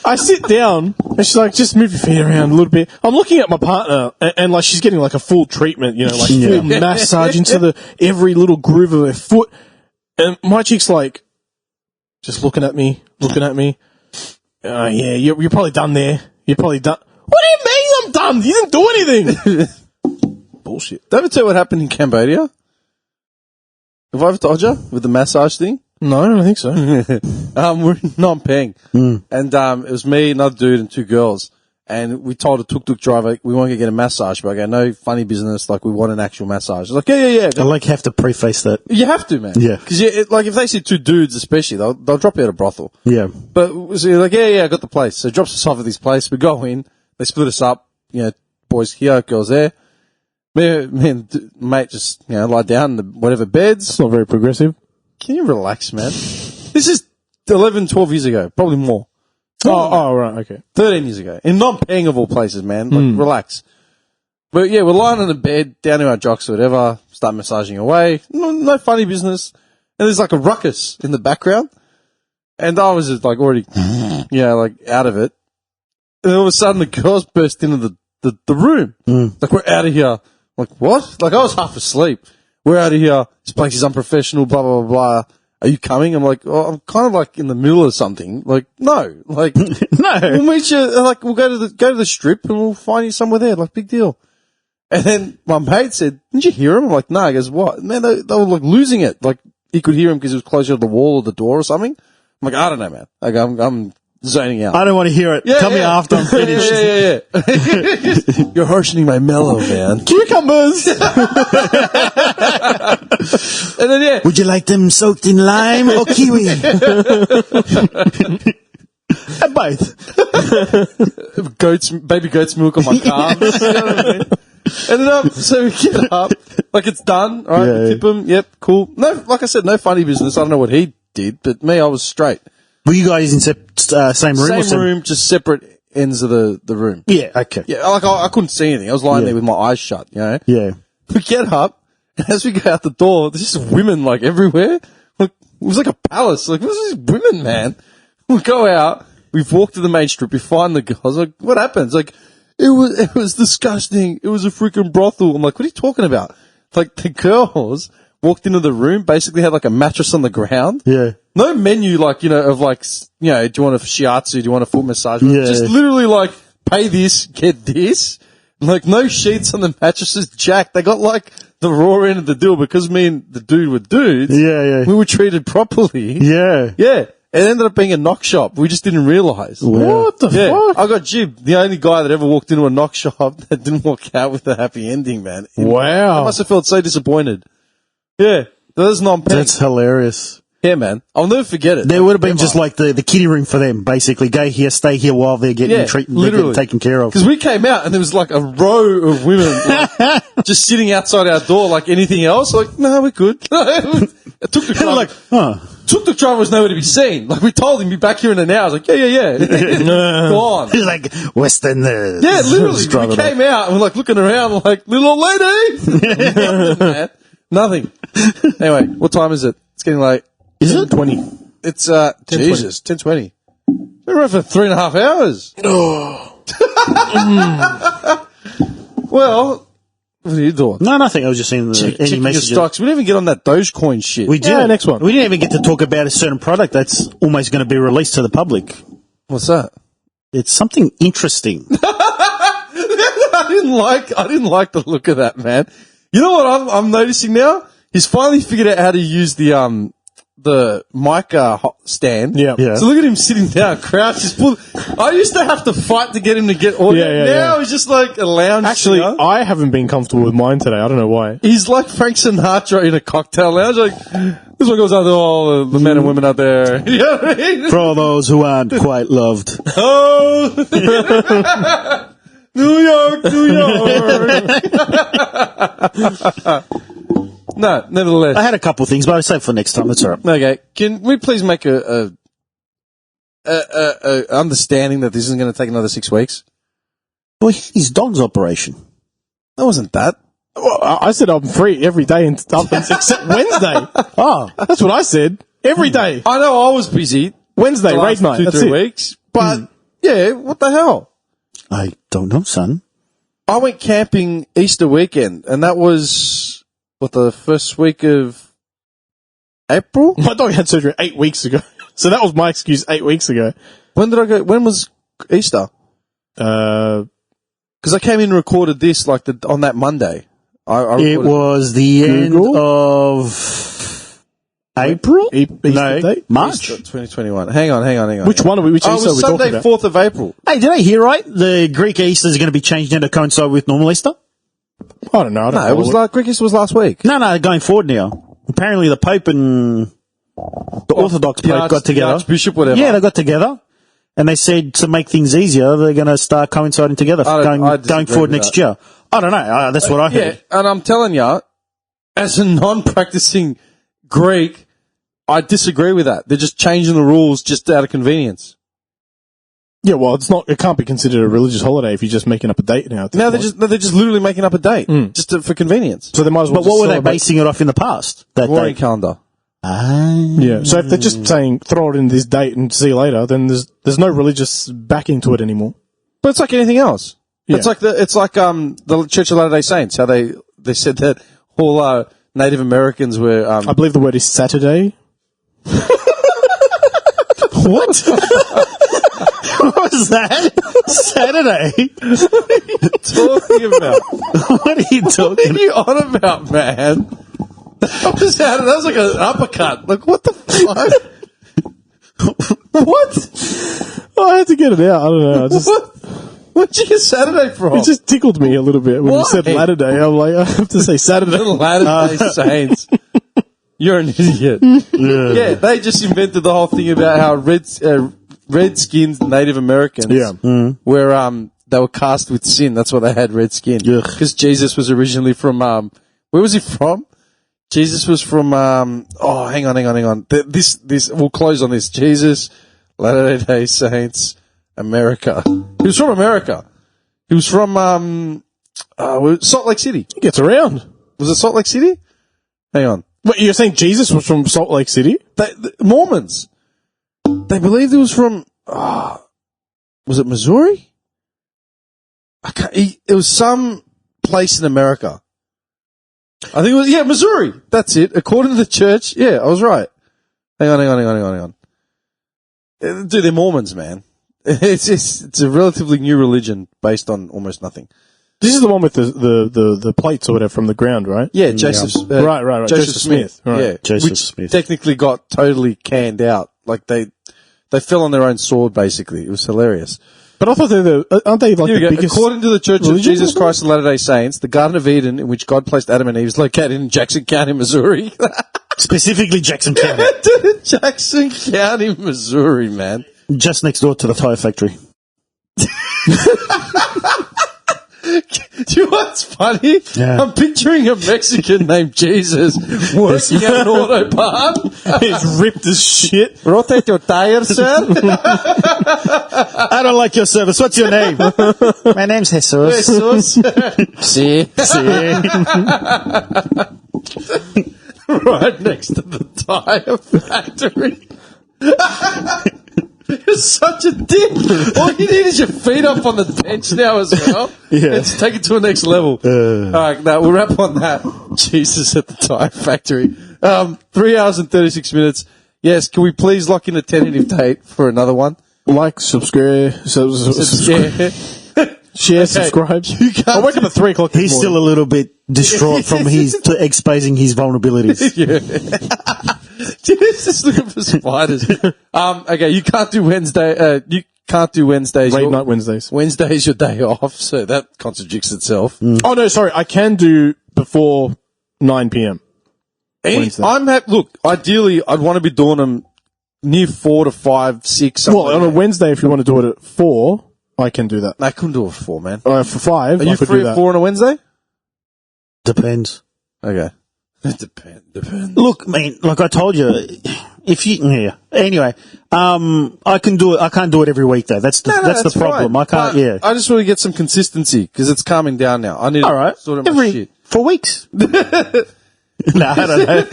I sit down, and she's like, "Just move your feet around a little bit." I'm looking at my partner, and like she's getting like a full treatment, you know, like full massage into every little groove of her foot, and my chick's like, just looking at me. Yeah, you're probably done there. You're probably done. What do you mean I'm done? You didn't do anything. Bullshit. Did I ever tell you what happened in Cambodia? Have I ever told you with the massage thing? No, I don't think so. We're in Phnom Penh, and it was me, another dude, and 2 girls. And we told a tuk-tuk driver, we want to get a massage, but I go, no funny business, like we want an actual massage. Like, yeah. I like have to preface that. You have to, man. Yeah. Because like if they see 2 dudes, especially, they'll drop you at a brothel. Yeah. But so you're like, yeah, I got the place. So it drops us off at this place. We go in, they split us up. You know, boys here, girls there. Me and mate just, you know, lie down in the whatever beds. It's not very progressive. Can you relax, man? This is 11, 12 years ago, probably more. Oh, right, okay. 13 years ago. In Phnom Penh of all places, man. Like, relax. But yeah, we're lying on the bed, down to our jocks or whatever, start massaging away. No funny business. And there's like a ruckus in the background. And I was just like already, like out of it. And all of a sudden the girls burst into the room. Like, we're out of here. I'm like, what? Like, I was half asleep. We're out of here. This place is unprofessional, blah, blah, blah, blah. Are you coming? I'm like, oh, I'm kind of like in the middle of something. Like, no. Like, No. we'll meet you, like, we'll go to the strip and we'll find you somewhere there. Like, big deal. And then my mate said, didn't you hear him? I'm like, no. He goes, what? Man, they were like losing it. Like, he could hear him because he was closer to the wall or the door or something. I'm like, I don't know, man. Like, I'm zoning out. I don't want to hear it. Tell me after I'm finished. Yeah. You're harshening my mellow, man. Cucumbers! And then, Would you like them soaked in lime or kiwi? Both. baby goat's milk on my calves. You know what I mean? And then, so we get up, like it's done, all right, we tip him, yep, cool. No, like I said, no funny business. I don't know what he did, but me, I was straight. Were you guys in same room? Same room, just separate ends of the room. Yeah, okay. Yeah, like I couldn't see anything. I was lying there with my eyes shut, you know? Yeah. We get up, and as we go out the door, there's just women, like, everywhere. Like, it was like a palace. Like, what's these women, man? We go out, we walk to the main strip, we find the girls. Like, what happens? Like, it was disgusting. It was a freaking brothel. I'm like, what are you talking about? Like, the girls walked into the room, basically had like a mattress on the ground. Yeah. No menu, like, you know, of like, you know, do you want a shiatsu? Do you want a foot massage? Yeah. Just literally like, pay this, get this. Like, no sheets on the mattresses, Jack. They got like the raw end of the deal because me and the dude were dudes. Yeah. We were treated properly. Yeah. Yeah. It ended up being a knock shop. We just didn't realise. What the fuck? I got jibbed. The only guy that ever walked into a knock shop that didn't walk out with a happy ending, man. I Wow. must have felt so disappointed. Yeah. That was non-peg. That's hilarious. Yeah, man. I'll never forget it. There would have been just like the kiddie room for them, basically. Go here, stay here while they're getting treated, they're getting taken care of. Because we came out and there was like a row of women like, just sitting outside our door like anything else. Like, no, we're good. It took the driver. Like, Took the driver was nowhere to be seen. Like, we told him, be back here in an hour. I was like, yeah. Gone. He's like, Westerners. Yeah, literally. We came out and we're like looking around like, little old lady. Nothing, man. Nothing. Anyway, what time is it? It's getting late. Is it 20? It's, Jesus, 10:20. We're around for 3.5 hours. Well, what are you doing? No, nothing. I was just seeing any Checking your messages. stocks. We didn't even get on that Dogecoin shit. We did. Yeah, next one. We didn't even get to talk about a certain product that's almost going to be released to the public. What's that? It's something interesting. I didn't like the look of that, man. You know what I'm noticing now? He's finally figured out how to use the mic stand. Yeah. So look at him sitting down, crouched. I used to have to fight to get him to get audio. Now he's just like a lounge. Actually, singer. I haven't been comfortable with mine today. I don't know why. He's like Frank Sinatra in a cocktail lounge. Like, this one goes out to all the men and women out there. You know what I mean? For all those who aren't quite loved. Oh, New York. No, nevertheless. I had a couple of things, but I'll save for next time. That's all right. Okay, can we please make a understanding that this isn't going to take another 6 weeks? Well, his dog's operation. That wasn't that. Well, I said I'm free every day and stuff except Wednesday. Oh, That's what I said. Every day. I know I was busy Wednesday, the raid last night. 2-3 That's it. weeks, but yeah, what the hell? I don't know, son. I went camping Easter weekend, and that was the first week of April. My dog had surgery 8 weeks ago. So that was my excuse 8 weeks ago. When did I go? When was Easter? Because I came in and recorded this like on that Monday. I It recorded- was the end of April? Easter date? March. Easter 2021. Hang on. Which one are we? Which Oh, it Easter are was we Sunday, talking about? 4th of April. Hey, did I hear right? The Greek Easter is going to be changed now to coincide with normal Easter? I don't know. No, it was Greek Easter was last week. No, going forward now. Apparently the Pope and the Orthodox Pope got together. The Archbishop, whatever. Yeah, they got together. And they said to make things easier, they're going to start coinciding together I disagree going forward with next that. year. I don't know. That's what I Yeah, heard. and I'm telling you, as a non-practicing Greek, I disagree with that. They're just changing the rules just out of convenience. Yeah, well, it can't be considered a religious holiday if you're just making up a date now. Now they're just literally making up a date just for convenience. So they might as well But what just were they celebrate- basing it off in the past? That Warring day? calendar. Yeah, so if they're just saying throw it in this date and see you later, then there's no religious backing to it anymore. But it's like anything else. Yeah. It's like the Church of Latter-day Saints, how they said that all Native Americans were I believe the word is Saturday. What? What was that? Saturday? talking about. What are you What talking are you on about, man? That was like an uppercut. Like, what the fuck? What? Oh, I had to get it out. I don't know. Where'd you get Saturday from? It just tickled me a little bit when you Why? said Latter Day. I'm like, I have to say Saturday. Latter-day Saints. You're an idiot. Yeah, they just invented the whole thing about how Redskins, Native Americans, were they were cast with sin. That's why they had red skin. Because Jesus was originally from where was he from? Jesus was from hang on. This we'll close on this. Jesus, Latter-day Saints, America. He was from America. He was from Salt Lake City. He gets around. Was it Salt Lake City? Hang on. Wait, you're saying Jesus was from Salt Lake City? The Mormons. They believed it was from, was it Missouri? It was some place in America. I think it was, Missouri. That's it. According to the church, I was right. Hang on. Dude, they're Mormons, man. It's a relatively new religion based on almost nothing. This is the one with the plates or whatever from the ground, right? Yeah, Joseph. Right. Joseph Smith. Right. Yeah, Joseph which Smith. technically got totally canned out. Like they fell on their own sword. Basically, it was hilarious. But I thought aren't they like Here we the go. biggest? According to the Church of religion Jesus or Christ of Latter-day Saints, the Garden of Eden, in which God placed Adam and Eve, is located in Jackson County, Missouri. Specifically Jackson County. Jackson County, Missouri, man. Just next door to the tire factory. Do you know what's funny? Yeah. I'm picturing a Mexican named Jesus working at an auto part. He's ripped as shit. Rotate your tires, sir. I don't like your service. What's your name? My name's Jesus. Jesus. See? Right next to the tire factory. You're such a dick. All you need is your feet up on the bench now as well. Yeah. Let's take it to a next level. All right, now we'll wrap on that. Jesus at the tire factory. 3 hours and 36 minutes. Yes, can we please lock in a tentative date for another one? Like, subscribe, share, subscribe. I wake up at 3 o'clock. He's still a little bit distraught from exposing his vulnerabilities. Just looking for spiders. Okay, you can't do Wednesday. You can't do Wednesdays. Late night Wednesdays. Wednesday's your day off, so that contradicts itself. Oh no, sorry. I can do before 9 p.m. Wednesday. Look, ideally, I'd want to be doing them near 4 to 5, 6. Well, on a Wednesday, if you want to do it at 4, I can do that. I couldn't do it for 4, man. For 5, Are you free at 4 on a Wednesday? Depends. Okay. It depends. Look, man, like I told you, Anyway, I can do it. I can't do it every week though. That's the problem. Fine. I can't. But I just want to get some consistency because it's calming down now. I need to sort of my shit. 4 weeks. No, I don't know.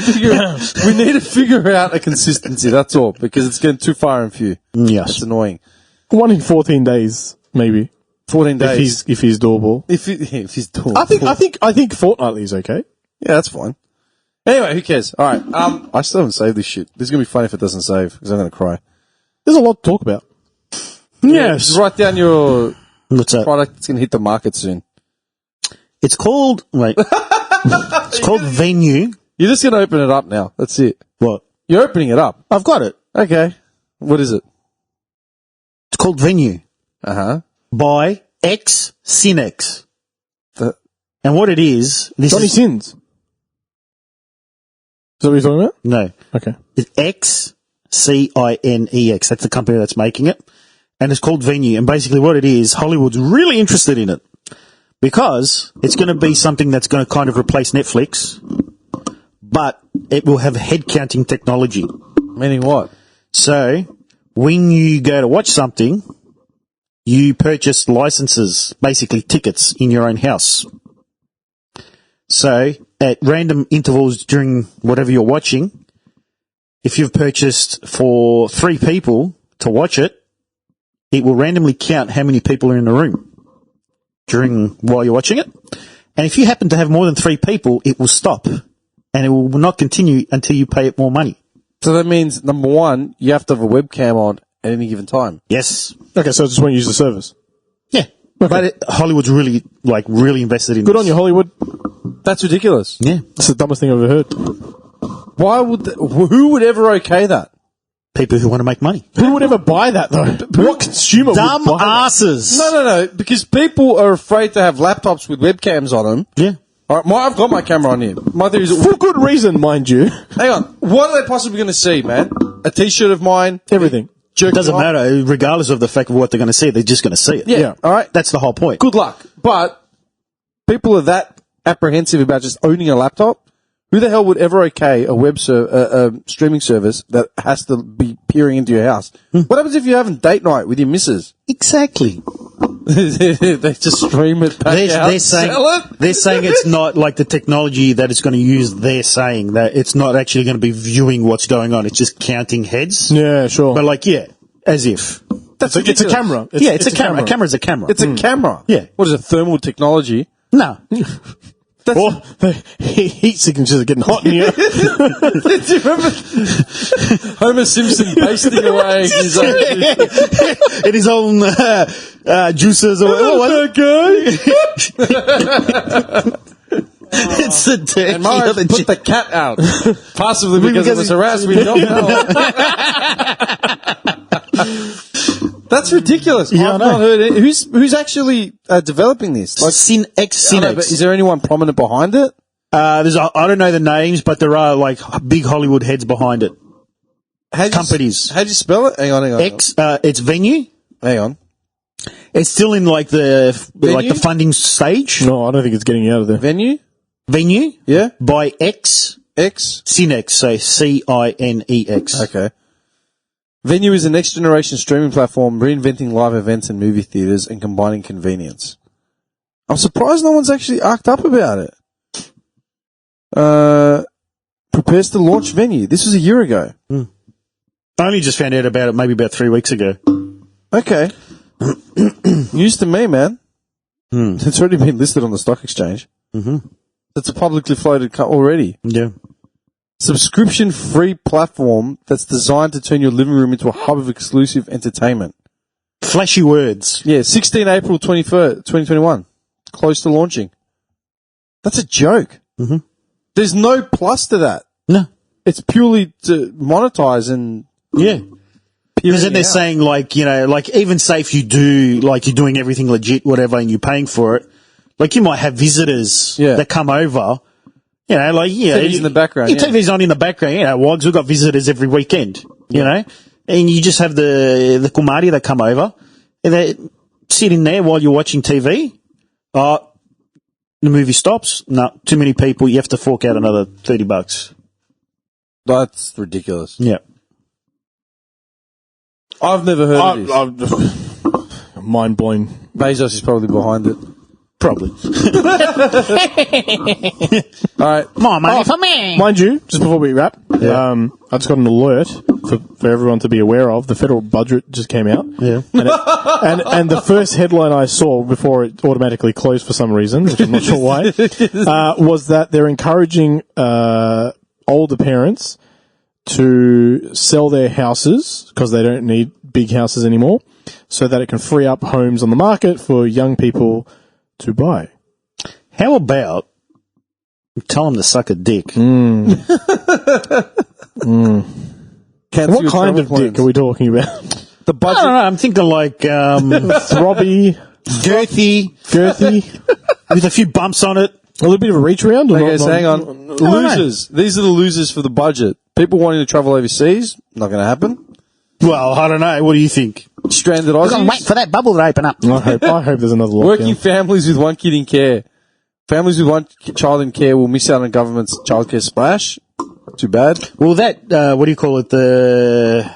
We need to figure out a consistency. That's all because it's getting too far and few. Yes, it's annoying. 1 in 14 days, maybe. 14 days if he's doable. If he's doable. I think fortnightly is okay. Yeah, that's fine. Anyway, who cares? All right. I still haven't saved this shit. This is gonna be funny if it doesn't save because I'm gonna cry. There's a lot to talk about. Yes. Just write down your What's that? product that's gonna hit the market soon. It's called it's called Venue. You're just gonna open it up now. That's it. What? You're opening it up. I've got it. Okay. What is it? It's called Venue by XCINEX. And what it is, Johnny Sins. Is that what you're talking about? No. Okay. It's XCINEX. That's the company that's making it. And it's called Venue. And basically what it is, Hollywood's really interested in it. Because it's going to be something that's going to kind of replace Netflix. But it will have head counting technology. Meaning what? So, when you go to watch something, you purchase licenses, basically tickets, in your own house. So, at random intervals during whatever you're watching, if you've purchased for 3 people to watch it, it will randomly count how many people are in the room while you're watching it. And if you happen to have more than 3 people, it will stop. And it will not continue until you pay it more money. So that means, number one, you have to have a webcam on at any given time. Yes. Okay, so I just won't use the service. Yeah. Okay. But Hollywood's really invested in Good this. on you, Hollywood. That's ridiculous. Yeah. That's the dumbest thing I've ever heard. Why would who would ever okay that? People who want to make money. Who would ever buy that, though? What consumer Dumb would buy asses. No, because people are afraid to have laptops with webcams on them. Yeah. All right, I've got my camera on here. My theory is, that? For good reason, mind you. hang on, what are they possibly going to see, man? A T-shirt of mine, Everything. It doesn't matter, regardless of the fact of what they're going to see. They're just going to see it. Yeah. All right. That's the whole point. Good luck. But people are that apprehensive about just owning a laptop. Who the hell would ever okay a streaming service that has to be peering into your house? What happens if you're having date night with your missus? Exactly. They just stream it back out. They're saying it's not like the technology that it's going to use. They're saying that it's not actually going to be viewing what's going on. It's just counting heads. Yeah, sure. But as if. It's a camera. It's a camera. A camera's a camera. It's a camera. Yeah. What is it, thermal technology? No. Or the heat signatures are getting hot in here. Do you remember Homer Simpson pasting away his own in his own juices or what? It's the turkey. And Mara put the cat out. Possibly because it was harassed. We don't know. That's ridiculous. Yeah, I I've know. not heard it. Who's actually developing this? Like, XCINEX. but is there anyone prominent behind it? I don't know the names, but there are like big Hollywood heads behind it. Companies. How'd you spell it? Hang on. It's Venue. Hang on. It's still in like the funding stage. No, I don't think it's getting out of there. Venue? Yeah. By XCINEX, so CINEX. Okay. Venue is a next generation streaming platform reinventing live events in movie theaters and combining convenience. I'm surprised no one's actually arced up about it. Prepares to launch Venue. This was a year ago. I only just found out about it maybe about 3 weeks ago. Okay. News to me, man. It's already been listed on the stock exchange. Mm-hmm. It's a publicly floated already. Yeah. Subscription-free platform that's designed to turn your living room into a hub of exclusive entertainment. Flashy words. Yeah, 16 April 2021. Close to launching. That's a joke. Mm-hmm. There's no plus to that. No. It's purely to monetize and... Yeah. Because then they're saying, like, you know, like, even say if you do, like, you're doing everything legit, whatever, and you're paying for it, like, you might have visitors that come over, you know, like, yeah. TV's in the background. Your TV's on in the background, you know, Wogs, we've got visitors every weekend, you know, and you just have the Kumari that come over, and they're sitting there while you're watching TV. The movie stops. No, too many people, you have to fork out another $30. That's ridiculous. Yeah. I've never heard of this. Mind blown. Bezos is probably behind it. Probably. All right. More money for me. Mind you, just before we wrap, I just got an alert for everyone to be aware of. The federal budget just came out. Yeah. And the first headline I saw before it automatically closed for some reason, which I'm not sure why, was that they're encouraging older parents to sell their houses because they don't need big houses anymore, so that it can free up homes on the market for young people to buy. How about tell them to suck a dick? What kind of dick are we talking about? The I budget. don't know. I'm thinking like Throbby, girthy, with a few bumps on it. a little bit of a reach around. Okay, so hang on. Losers. These are the losers for the budget. People wanting to travel overseas, not going to happen. Well, I don't know. What do you think? Stranded I'm waiting Aussies. for that bubble to open up. I hope there's another lockdown. Working families with one kid in care. Families with one child in care will miss out on government's childcare splash. Too bad. Well, that what do you call it? The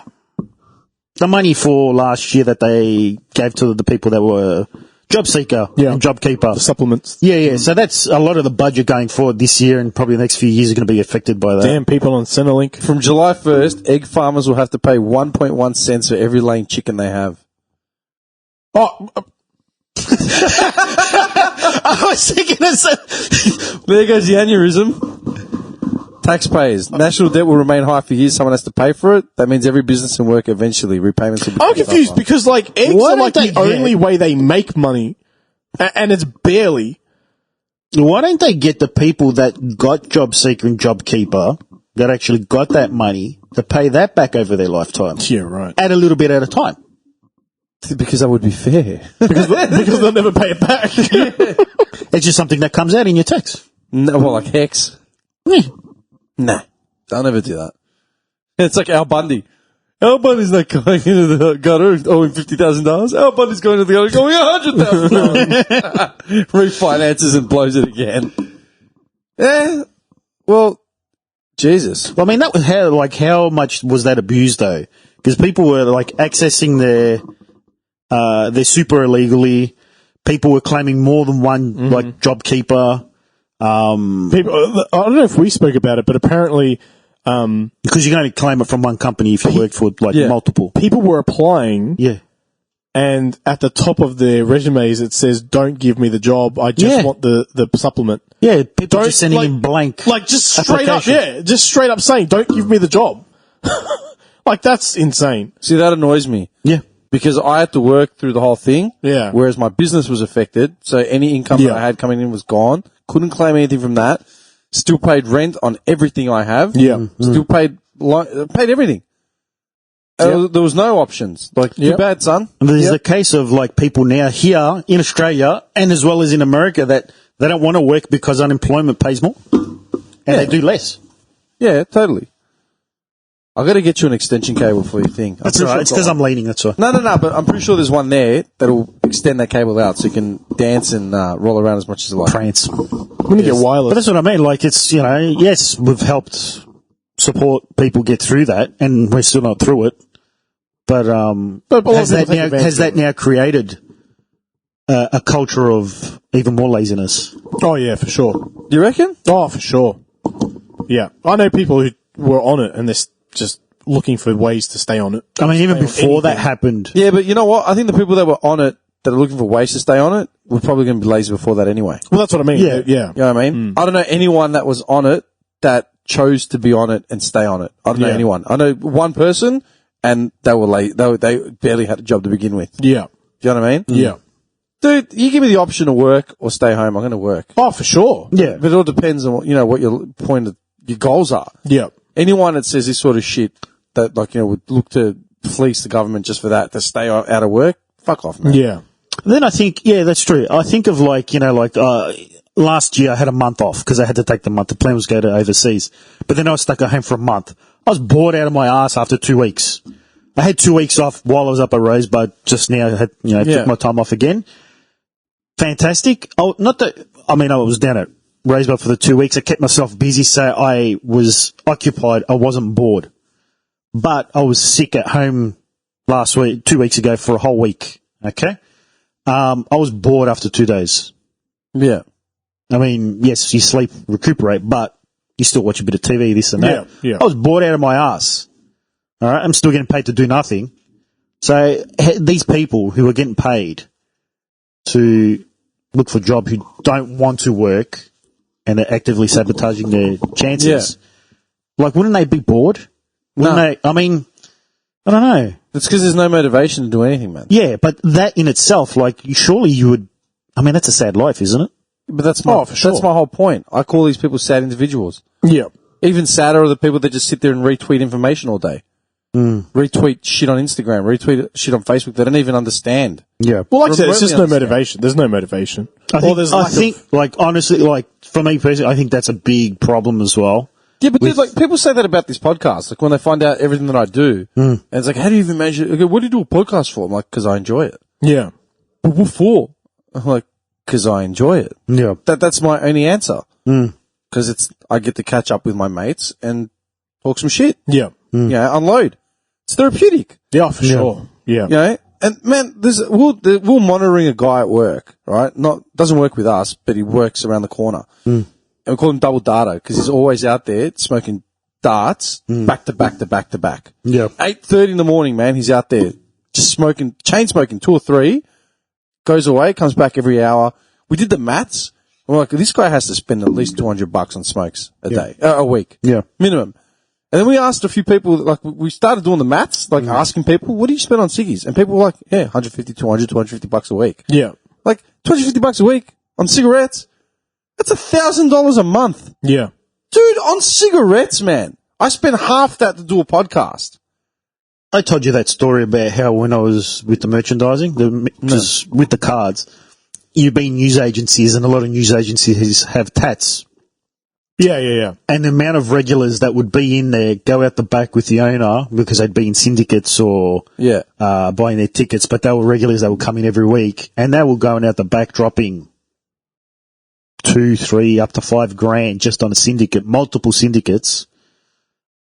money for last year that they gave to the people that were job seeker and job keeper. The supplements. Yeah. So that's a lot of the budget going forward this year, and probably the next few years are going to be affected by that. Damn people on Centrelink. From July 1st, egg farmers will have to pay 1.1 cents for every laying chicken they have. Oh, I was thinking There goes the aneurysm. Taxpayers. National debt will remain high for years. Someone has to pay for it. That means every business can work eventually. Repayments will be I'm confused tougher. because like eggs Why are like don't the they only way they make money, and it's barely. Why don't they get the people that got job seeker and job keeper that actually got that money to pay that back over their lifetime? Yeah, right. At a little bit at a time. Because that would be fair. Because they'll never pay it back. It's just something that comes out in your tax. No, well, like Hex. Yeah. Nah, they'll never do that. It's like Al Bundy. Al Bundy's not going into the gutter owing $50,000. Al Bundy's going to the gutter going $100,000. Refinances and blows it again. Well, Jesus. Well, I mean, that was how much was that abused though? Because people were like accessing their super illegally. People were claiming more than one like job keeper. People, I don't know if we spoke about it, but apparently, Because you can only claim it from one company if you work for like multiple. people were applying, Yeah. and at the top of their resumes it says, "Don't give me the job. I just want the supplement." Yeah, people just sending in blank. Like, just straight up, application. just straight up saying, don't give me the job. Like, that's insane. See, that annoys me. Yeah. Because I had to work through the whole thing. Yeah. Whereas my business was affected. So any income that I had coming in was gone. Couldn't claim anything from that. Still paid rent on everything I have. Yeah. Still paid everything. There was no options. Like, too bad, son. And there's a case of like people now here in Australia and as well as in America that they don't want to work because unemployment pays more and they do less. Yeah, totally. I got to get you an extension cable for your thing. That's all right. It's because I'm leaning. That's all. No, but I'm pretty sure there's one there that'll extend that cable out so you can dance and roll around as much as you like. Prance. I'm going to get wireless. But that's what I mean. Like, it's, you know, yes, we've helped support people get through that, and we're still not through it. But has that now created a culture of even more laziness? Oh, yeah, for sure. Do you reckon? Oh, for sure. Yeah. I know people who were on it and they're just looking for ways to stay on it. I mean, even before that happened. Yeah, but you know what? I think the people that were on it that are looking for ways to stay on it were probably going to be lazy before that anyway. Well, that's what I mean. Yeah. Yeah. You know what I mean? I don't know anyone that was on it that chose to be on it and stay on it. I don't know anyone. I know one person and they were late. They barely had a job to begin with. Yeah. Do you know what I mean? Yeah. Dude, you give me the option to work or stay home, I'm going to work. Oh, for sure. Yeah. But it all depends on what your point of your goals are. Yeah. Anyone that says this sort of shit that would look to fleece the government just for that to stay out of work, fuck off, man. Yeah. Then I think, that's true. I think of last year I had a month off because I had to take the month. The plan was to go to overseas. But then I was stuck at home for a month. I was bored out of my ass after 2 weeks. I had 2 weeks off while I was up at Rosebud. Just now I had, took my time off again. Fantastic. I was down at Rosebud for the 2 weeks. I kept myself busy, so I was occupied. I wasn't bored. But I was sick at home 2 weeks ago for a whole week. Okay? I was bored after 2 days. Yeah. I mean, yes, you sleep, recuperate, but you still watch a bit of TV, this and that. Yeah. I was bored out of my ass. All right? I'm still getting paid to do nothing. So these people who are getting paid to look for a job who don't want to work and are actively sabotaging their chances, wouldn't they be bored? Wouldn't they? I mean, I don't know. It's because there's no motivation to do anything, man. Yeah, but that in itself, surely you would. I mean, that's a sad life, isn't it? But that's my whole point. I call these people sad individuals. Yeah. Even sadder are the people that just sit there and retweet information all day. Retweet shit on Instagram, retweet shit on Facebook. They don't even understand. Yeah. Well, like I said, it's just no Remotely motivation. There's no motivation. I think, honestly, for me personally, I think that's a big problem as well. Yeah, but dude, people say that about this podcast. Like when they find out everything that I do, and it's like, how do you even measure? Okay, what do you do a podcast for? I'm like, because I enjoy it. Yeah. But what for? I'm like, because I enjoy it. Yeah. That's my only answer. Because I get to catch up with my mates and talk some shit. Yeah. Unload. It's therapeutic. Yeah, for sure. Yeah. And man, we're monitoring a guy at work, right? Doesn't work with us, but he works around the corner. And we call him Double Data because he's always out there smoking darts back to back to back to back. Yeah. 8:30 in the morning, man, he's out there just chain smoking 2 or 3, goes away, comes back every hour. We did the maths. We're like, this guy has to spend at least $200 on smokes a week. Yeah. Minimum. And then we asked a few people, we started doing the maths, asking people, what do you spend on ciggies? And people were like, yeah, 150, 200, $250 a week. Yeah. Like, $250 a week on cigarettes? That's $1,000 a month. Yeah. Dude, on cigarettes, man. I spent half that to do a podcast. I told you that story about how when I was with the merchandising, just with the cards, you've been news agencies and a lot of news agencies have tats. Yeah. And the amount of regulars that would be in there go out the back with the owner because they'd be in syndicates or buying their tickets, but they were regulars that would come in every week and they were going out the back dropping 2, 3, up to $5,000 just on a syndicate, multiple syndicates.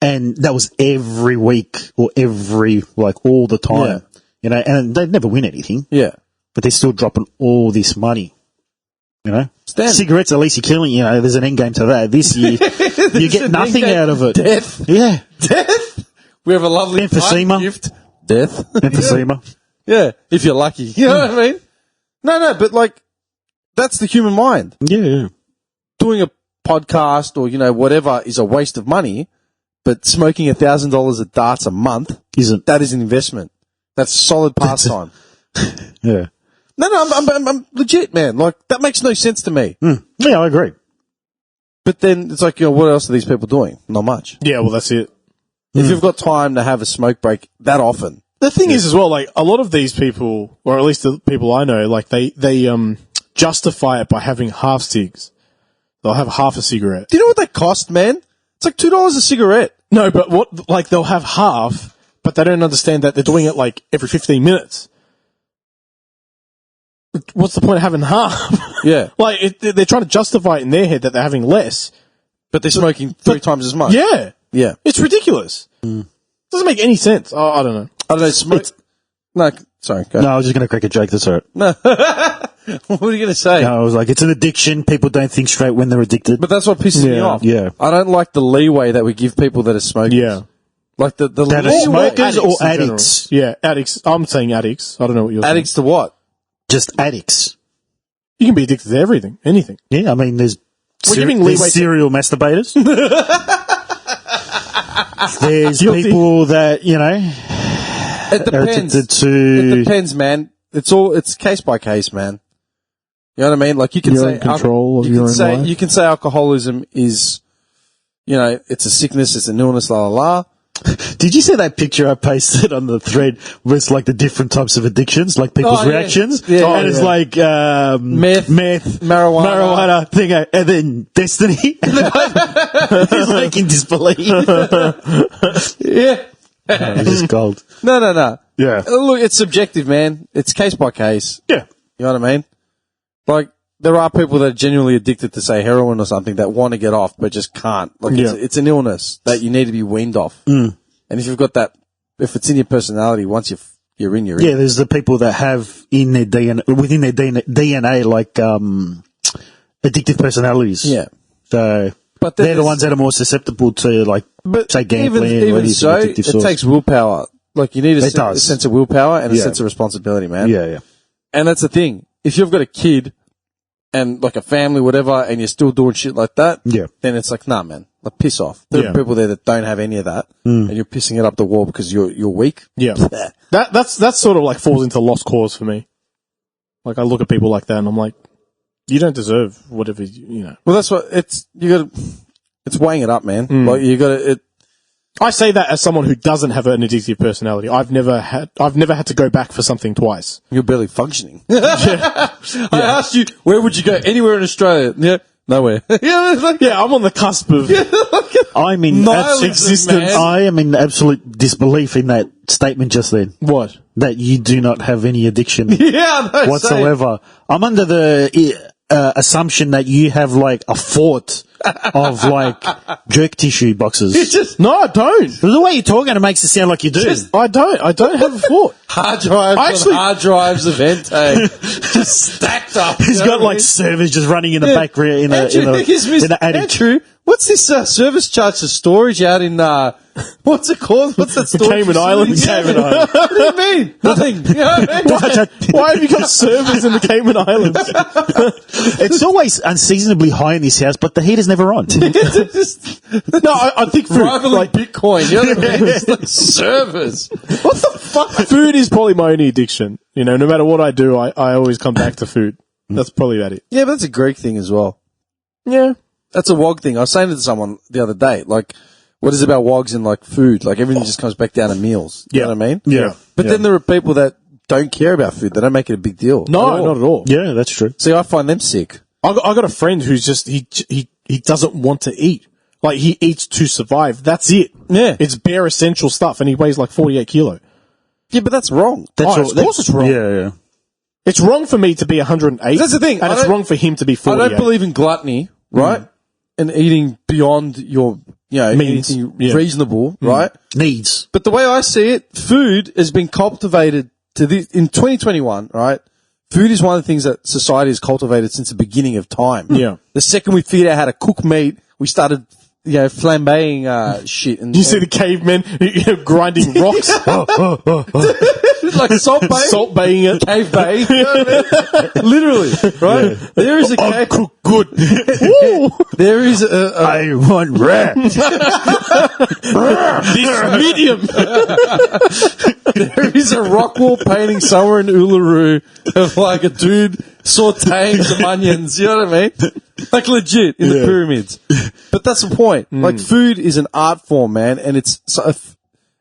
And that was every week or all the time, and they'd never win anything. Yeah. But they're still dropping all this money. Cigarettes, at least you're killing, there's an end game to that. This year, you get nothing out of it. Death. Yeah. Death. We have a lovely emphysema gift. Death. Emphysema. Yeah, if you're lucky. You know what I mean? No, but that's the human mind. Yeah. doing a podcast or, whatever is a waste of money, but smoking $1,000 of darts a month that is an investment. That's solid pastime. Yeah. No, I'm legit, man. Like, that makes no sense to me. Yeah, I agree. But then it's like, what else are these people doing? Not much. Yeah, well, that's it. If you've got time to have a smoke break that often. The thing is as well, like, a lot of these people, or at least the people I know, like, they justify it by having half cigs. They'll have half a cigarette. Do you know what they cost, man? It's like $2 a cigarette. No, but they'll have half, but they don't understand that they're doing it, like, every 15 minutes. What's the point of having half? Yeah. Like, they're trying to justify it in their head that they're having less. But they're smoking three times as much. Yeah. Yeah. It's ridiculous. Doesn't make any sense. Oh, I don't know. I don't know. No, sorry. Go. No, I was just going to crack a joke. That's all right. No. What are you going to say? No, I was like, it's an addiction. People don't think straight when they're addicted. But that's what pisses me off. Yeah. I don't like the leeway that we give people that are smokers. Yeah. Like the That are leeway. smokers or addicts? Yeah, addicts. I'm saying addicts. I don't know what you're saying. Addicts to what? Just addicts. You can be addicted to everything, anything. Yeah, I mean, there's giving leeway to- serial masturbators. There's people that, It are depends. addicted to... It depends, man. It's case by case, man. You know what I mean? Like you can You're say in control of you your can own say life. you can say alcoholism is, it's a sickness, it's an illness, la la la. Did you see that picture I pasted on the thread with like the different types of addictions, like people's Oh, yeah. reactions? Yeah. And it's Yeah. like Meth, marijuana. thing, and then Destiny. He's like in disbelief. Yeah. It's just cold. No. Yeah. Look, it's subjective, man. It's case by case. Yeah. You know what I mean? Like, there are people that are genuinely addicted to, say, heroin or something that want to get off but just can't. Like, it's an illness that you need to be weaned off. And if you've got that, if it's in your personality, once you're in, you're in. Yeah, there's the people that have in their DNA, within their DNA, like, addictive personalities. Yeah. So, But they're the ones that are more susceptible to, like, say, gambling. Even so, it takes willpower. Like, you need a sense of willpower and a sense of responsibility, man. Yeah. And that's the thing. If you've got a kid and like a family, whatever, and you're still doing shit like that, then it's like, nah, man, like piss off. There are people there that don't have any of that, and you're pissing it up the wall because you're weak. Yeah. That's sort of like falls into lost cause for me. Like I look at people like that and I'm like, you don't deserve whatever, Well, that's what it's weighing it up, man. Like you got to, I say that as someone who doesn't have an addictive personality. I've never had to go back for something twice. you're barely functioning. I asked you, where would you go? Anywhere in Australia? Yeah. Nowhere. Yeah, I'm on the cusp of. I'm in Nihilism, existence. man. I am in absolute disbelief in that statement just then. What? That you do not have any addiction Yeah, no, whatsoever. I'm under the assumption that you have like a fort of like jerk tissue boxes. No, I don't. The way you're talking, it makes it sound like you do. I don't have a fort. hard drives Actually- on hard drives of Vente. Just stacked up. He's got like servers just running in the back rear in the attic. Andrew, what's this service charge for storage out in what's it called? What's that storage? Cayman Islands. Yeah. Cayman Islands. What do you mean? Nothing. You know what I mean? Why have you got servers in the Cayman Islands? It's always unseasonably high in this house, but the heater's never on. No, I think food. Rivaling Bitcoin. You know what I mean? It's like servers. What the fuck? Food is probably my only addiction. No matter what I do, I always come back to food. That's probably about it. Yeah, but that's a Greek thing as well. Yeah. That's a WOG thing. I was saying to someone the other day, like, what is it about WOGs and like food? Like everything just comes back down to meals. You know what I mean? Yeah. But then there are people that don't care about food. They don't make it a big deal. No, not at all. Yeah, that's true. See, I find them sick. I got a friend who's just he doesn't want to eat. Like he eats to survive. That's it. Yeah. It's bare essential stuff, and he weighs like 48 kilo. Yeah, but that's wrong. Of course it's wrong. Yeah. It's wrong for me to be 108. That's the thing. and I it's don't- wrong for him to be 48. I don't believe in gluttony, right? And eating beyond your, Means. anything Yeah. reasonable, right? Needs. But the way I see it, food has been cultivated to this, in 2021, right? Food is one of the things that society has cultivated since the beginning of time. Yeah. The second we figured out how to cook meat, we started, flambeing shit. And You see the cavemen grinding rocks. like salt bay, baying it. cave bay. You know what I mean? Literally, right? Yeah. There is a cave. Cook good. There is I want rare. This medium. there is a rock wall painting somewhere in Uluru of like a dude sauteing some onions. You know what I mean? Like legit in the pyramids. But that's the point. Like food is an art form, man, and it's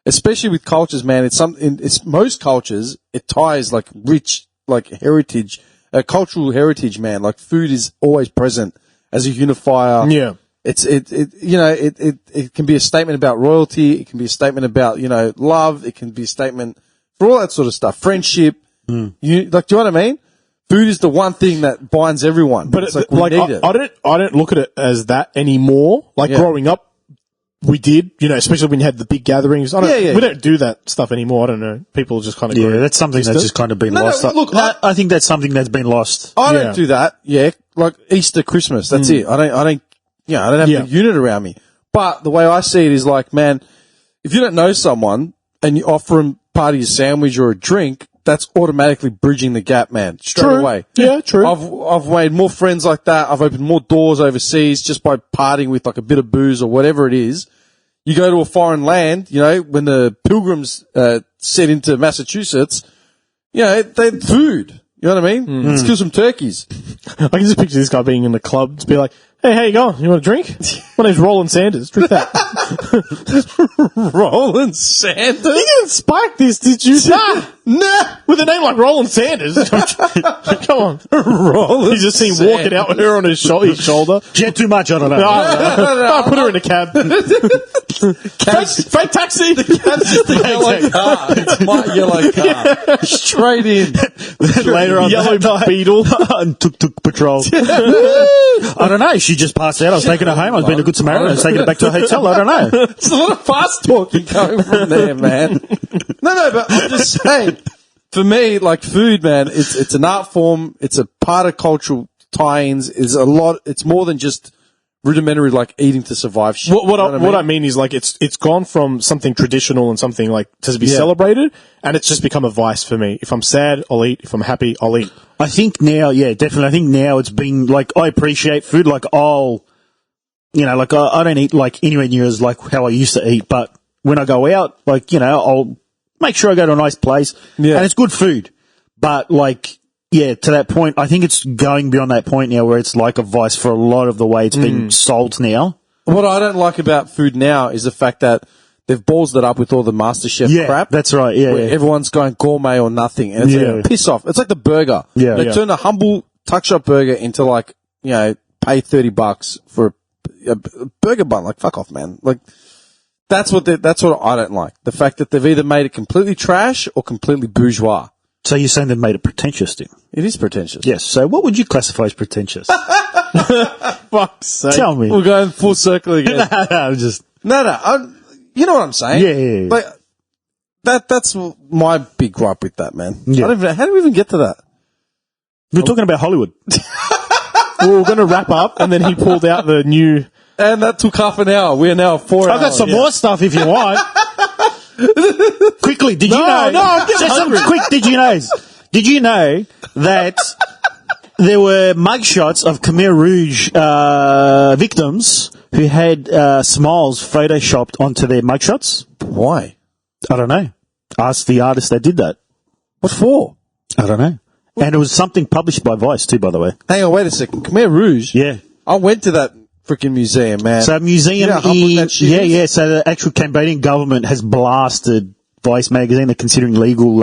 especially with cultures, man. It's most cultures. It ties like rich, like heritage, cultural heritage, man. Like food is always present as a unifier. Yeah. It can be a statement about royalty. It can be a statement about, love. It can be a statement for all that sort of stuff. Friendship. Do you know what I mean? Food is the one thing that binds everyone. But it's we need it. I don't look at it as that anymore. Like growing up, we did, especially when you had the big gatherings. We don't do that stuff anymore. I don't know. People just kind of that's something that's just kind of been lost. Look, I think that's something that's been lost. I don't do that. Yeah, like Easter, Christmas. That's it. I don't have the unit around me. But the way I see it is like, man, if you don't know someone and you offer them part of your sandwich or a drink, that's automatically bridging the gap, man. Straight away. Yeah, true. I've made more friends like that. I've opened more doors overseas just by partying with like a bit of booze or whatever it is. You go to a foreign land, when the pilgrims set into Massachusetts, they had food. You know what I mean? Let's kill some turkeys. I can just picture this guy being in the club to be like, hey, how you going? You want a drink? My name's Roland Sanders. Drink that. Roland Sanders? You didn't spike this, did you? Nah. With a name like Roland Sanders. Come on. Roland You just seen walking out with her on his shoulder. She had too much, I don't know. No, put her in a cab. Fake taxi. That's just a yellow car. It's my yellow car. Straight in. Later on Yellow that night, beetle. and took patrol. I don't know. She just passed out. I was taking her home. I was being a good Samaritan. I was taking her back to her hotel. I don't know. It's a lot of fast talking coming from there, man. No, but I'm just saying, for me, like food, man, it's an art form. It's a part of cultural tie-ins. It's more than just rudimentary, like eating to survive shit. What I mean is like it's gone from something traditional and something like to be celebrated, and it's just become a vice for me. If I'm sad, I'll eat. If I'm happy, I'll eat. I think now, definitely. I think now it's been like, I appreciate food. Like I don't eat like anywhere near as like how I used to eat, but when I go out, like, I'll make sure I go to a nice place and it's good food. But like, to that point, I think it's going beyond that point now where it's like a vice for a lot of the way it's being sold now. What I don't like about food now is the fact that they've ballsed it up with all the MasterChef crap. That's right. Yeah, where everyone's going gourmet or nothing. And it's like, piss off. It's like the burger. Yeah. They turned a humble tuck shop burger into like, pay $30 for a burger bun. Like, fuck off, man. Like, that's what I don't like. The fact that they've either made it completely trash or completely bourgeois. So you're saying they've made it pretentious, then? It is pretentious. Yes. So what would you classify as pretentious? Fuck's sake. Tell me. We're going full circle again. I'm just... No. You know what I'm saying? Yeah. Like, that's my big gripe with that, man. Yeah. How do we even get to that? We're talking about Hollywood. We were going to wrap up, and then he pulled out the new... And that took half an hour. We are now 4 hours. I've got some more stuff if you want. Quickly, did you know? No, I'm getting hungry. Quick, did you know that there were mugshots of Khmer Rouge victims who had smiles photoshopped onto their mugshots? Why? I don't know. Ask the artist that did that. What for? I don't know. And it was something published by Vice too, by the way. Hang on, wait a second. Khmer Rouge? Yeah. I went to that freaking museum, man. So museum, You know how humble that shit is? So the actual Cambodian government has blasted Vice magazine. They're considering legal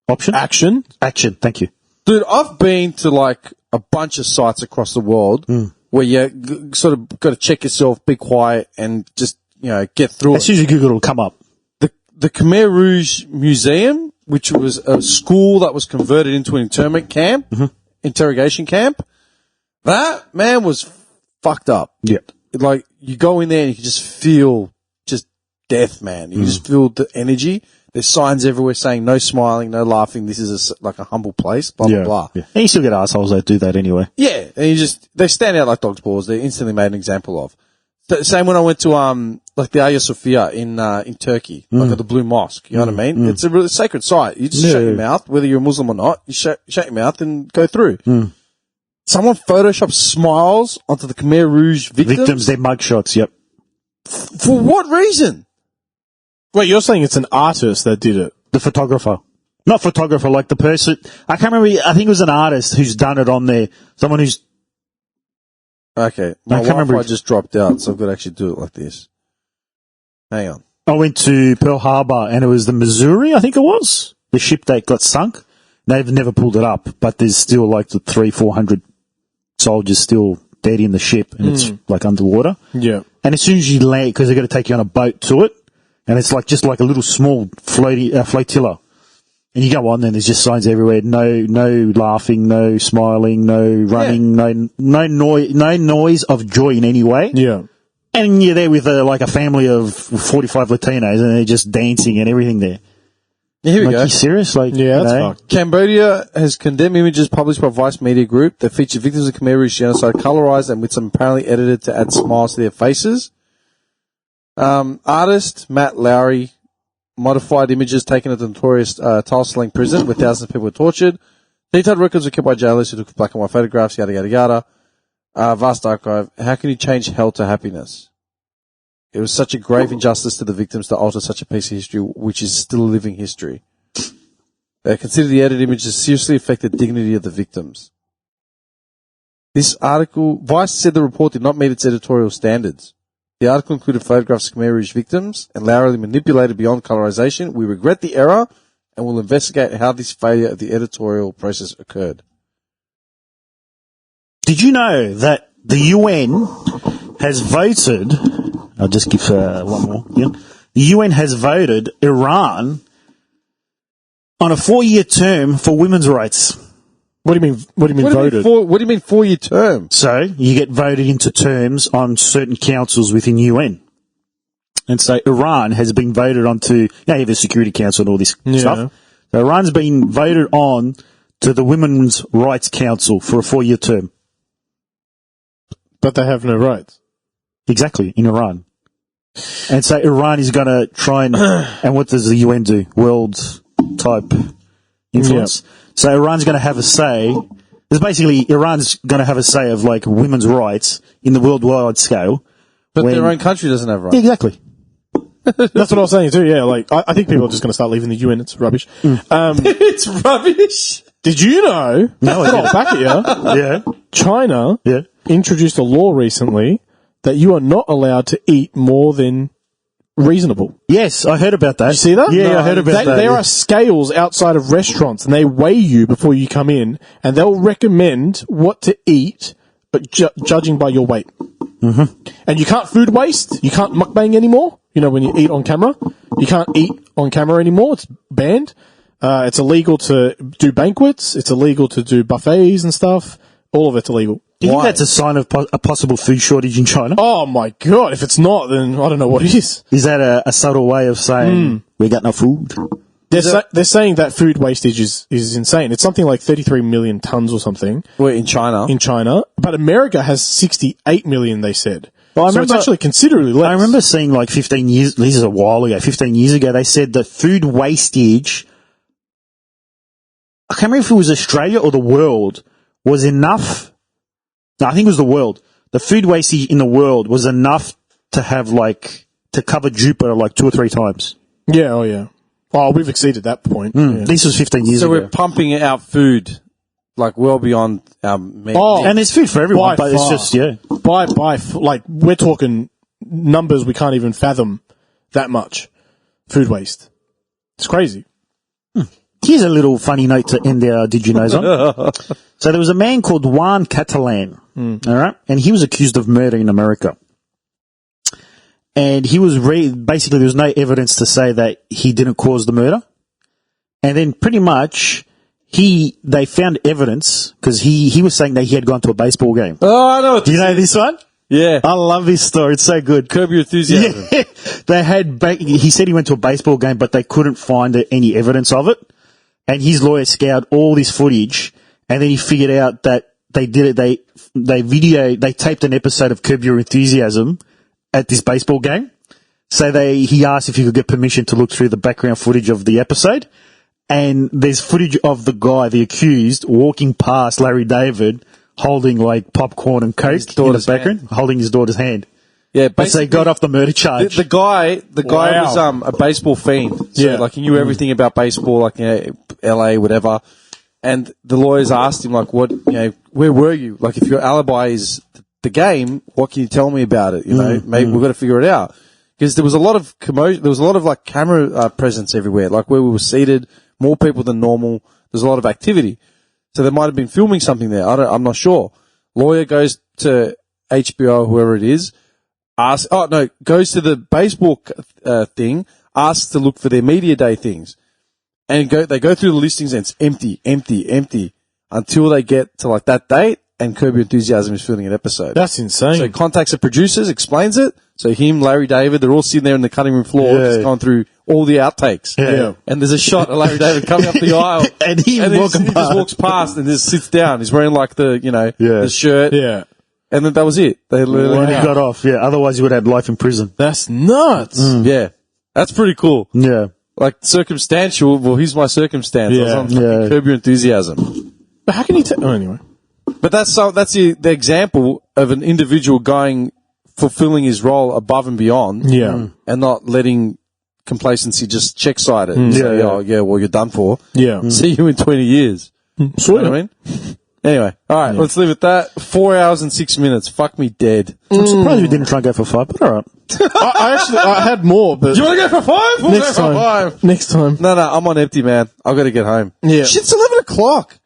option. Action. Thank you. Dude, I've been to like a bunch of sites across the world where you sort of got to check yourself, be quiet, and just, get through As it. soon as you Google, it'll come up. The Khmer Rouge Museum, which was a school that was converted into an internment camp, interrogation camp, that, man, was fucked up. Yeah. Like, you go in there and you can just feel just death, man. You just feel the energy. There's signs everywhere saying no smiling, no laughing. This is like a humble place, blah, blah, blah. Yeah. And you still get assholes that do that anyway. Yeah. And they stand out like dog's paws. They're instantly made an example of. Same when I went to, like the Hagia Sophia in Turkey, like at the Blue Mosque. You know what I mean? It's a really sacred site. You just shut your mouth, whether you're a Muslim or not. You shut your mouth and go through. Someone photoshopped smiles onto the Khmer Rouge victims. Their mugshots, yep. For what reason? Wait, you're saying it's an artist that did it? The photographer. Not photographer, like the person. I can't remember. I think it was an artist who's done it on there. Someone who's. Okay. My Wi-Fi just dropped out, so I've got to actually do it like this. Hang on. I went to Pearl Harbor and it was the Missouri, I think it was. The ship that got sunk. They've never pulled it up, but there's still like the 300-400 soldiers still dead in the ship and it's like underwater. Yeah. And as soon as you land, because they've got to take you on a boat to it, and it's like just like a little small flotilla. And you go on, and there's just signs everywhere. No laughing, no smiling, no running, no noise of joy in any way. Yeah. And you're there with a family of 45 Latinos, and they're just dancing and everything there. Yeah, here we go. You serious? That's fucked. Cambodia has condemned images published by Vice Media Group that feature victims of Khmer Rouge genocide colorized and with some apparently edited to add smiles to their faces. Artist Matt Lowry modified images taken at the notorious Tulsa prison where thousands of people were tortured. Detailed records were kept by jailers who took black and white photographs, yada, yada, yada. Vast archive. How can you change hell to happiness? It was such a grave injustice to the victims to alter such a piece of history, which is still a living history. They consider the edited images seriously affect the dignity of the victims. This article, Vice said the report did not meet its editorial standards. The article included photographs of Khmer Rouge victims and loudly manipulated beyond colorization. We regret the error and will investigate how this failure of the editorial process occurred. Did you know that the UN has voted... I'll just give one more. Yeah. The UN has voted Iran on a 4-year term for women's rights. What do you mean? What do you mean voted? What do you mean 4-year term? So you get voted into terms on certain councils within UN, and so Iran has been voted onto. You have the Security Council and all this stuff. So Iran's been voted on to the Women's Rights Council for a 4-year term. But they have no rights. Exactly, in Iran. And so Iran is going to try and what does the UN do? World type influence. Yep. So Iran's going to have a say. It's basically Iran's going to have a say of women's rights in the worldwide scale. But their own country doesn't have rights. Yeah, exactly. That's what I was saying too, yeah. I think people are just going to start leaving the UN. It's rubbish. It's rubbish. Did you know? No, I didn't. Back at you. Yeah. China Yeah. introduced a law recently that you are not allowed to eat more than reasonable. Yes, I heard about that. Did you see that? Yeah, no, I heard about that. There are scales outside of restaurants, and they weigh you before you come in, and they'll recommend what to eat, but judging by your weight. Mm-hmm. And you can't food waste. You can't mukbang anymore. You know, when you eat on camera, you can't eat on camera anymore. It's banned. It's illegal to do banquets. It's illegal to do buffets and stuff. All of it's illegal. Do you think that's a sign of a possible food shortage in China? Oh my God. If it's not, then I don't know what is. Is that a subtle way of saying we got no food? They're saying that food wastage is insane. It's something like 33 million tons or something. Wait, in China? In China. But America has 68 million, they said. Well, so it's actually considerably less. I remember seeing 15 years, this is a while ago, 15 years ago, they said that food wastage, I can't remember if it was Australia or the world, was enough. No, I think it was the world. The food wastage in the world was enough to have to cover Jupiter 2 or 3 times. Yeah, oh yeah. Oh, we've exceeded that point. Yeah. This was 15 years ago. So we're pumping out food well beyond our means. Oh, and there's food for everyone, but it's just, we're talking numbers we can't even fathom that much food waste. It's crazy. Here's a little funny note to end our Did You Knows on. So there was a man called Juan Catalan, all right, and he was accused of murder in America. And he was basically there was no evidence to say that he didn't cause the murder. And then pretty much they found evidence because he was saying that he had gone to a baseball game. Oh, I know. Do you know this one? Yeah. I love this story. It's so good. Curb Your Enthusiasm. Yeah. He said he went to a baseball game, but they couldn't find any evidence of it. And his lawyer scoured all this footage, and then he figured out that they did it. They taped an episode of Curb Your Enthusiasm at this baseball game, So he asked if he could get permission to look through the background footage of the episode. And there's footage of the guy, the accused, walking past Larry David, holding like popcorn and Coke in the background, holding his daughter's hand. Yeah, But so he got off the murder charge. The guy was a baseball fiend. So like he knew everything about baseball, like LA, whatever. And the lawyers asked him like, "What? Where were you? Like, if your alibi is the game, what can you tell me about it? Maybe we've got to figure it out." Because there was a lot of commotion. There was a lot of like camera presence everywhere, like where we were seated, more people than normal. There's a lot of activity, so they might have been filming something there. I'm not sure. Lawyer goes to HBO, whoever it is, goes to the baseball thing, asks to look for their media day things, and they go through the listings and it's empty until they get to like that date. And Curb Your Enthusiasm is filming an episode. That's insane. So he contacts the producers, explains it. So him, Larry David, they're all sitting there in the cutting room floor, just going through all the outtakes. Yeah. And there's a shot of Larry David coming up the aisle. and he just walks past and just sits down. He's wearing like the shirt. Yeah. And then that was it. They literally he got off, otherwise he would have had life in prison. That's nuts. Yeah. That's pretty cool. Yeah. Like circumstantial, well, here's my circumstance. I was on fucking Curb Your Enthusiasm. But how can you tell? Oh, anyway. But that's the example of an individual fulfilling his role above and beyond, and not letting complacency just check side it. And say, well, you're done for. Yeah. See you in 20 years. Sweet. You know what I mean? Anyway, all right, let's leave it at that. 4 hours and 6 minutes. Fuck me dead. I'm surprised you didn't try and go for 5, but all right. I had more, but You want to go for 5? We'll next go for time. 5. Next time. No, I'm on empty, man. I've got to get home. Yeah. Shit's 11 o'clock.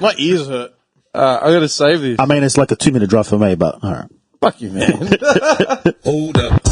My ears hurt. I got to save this. I mean, it's like a 2-minute drive for me, but all right. Fuck you, man. Hold up.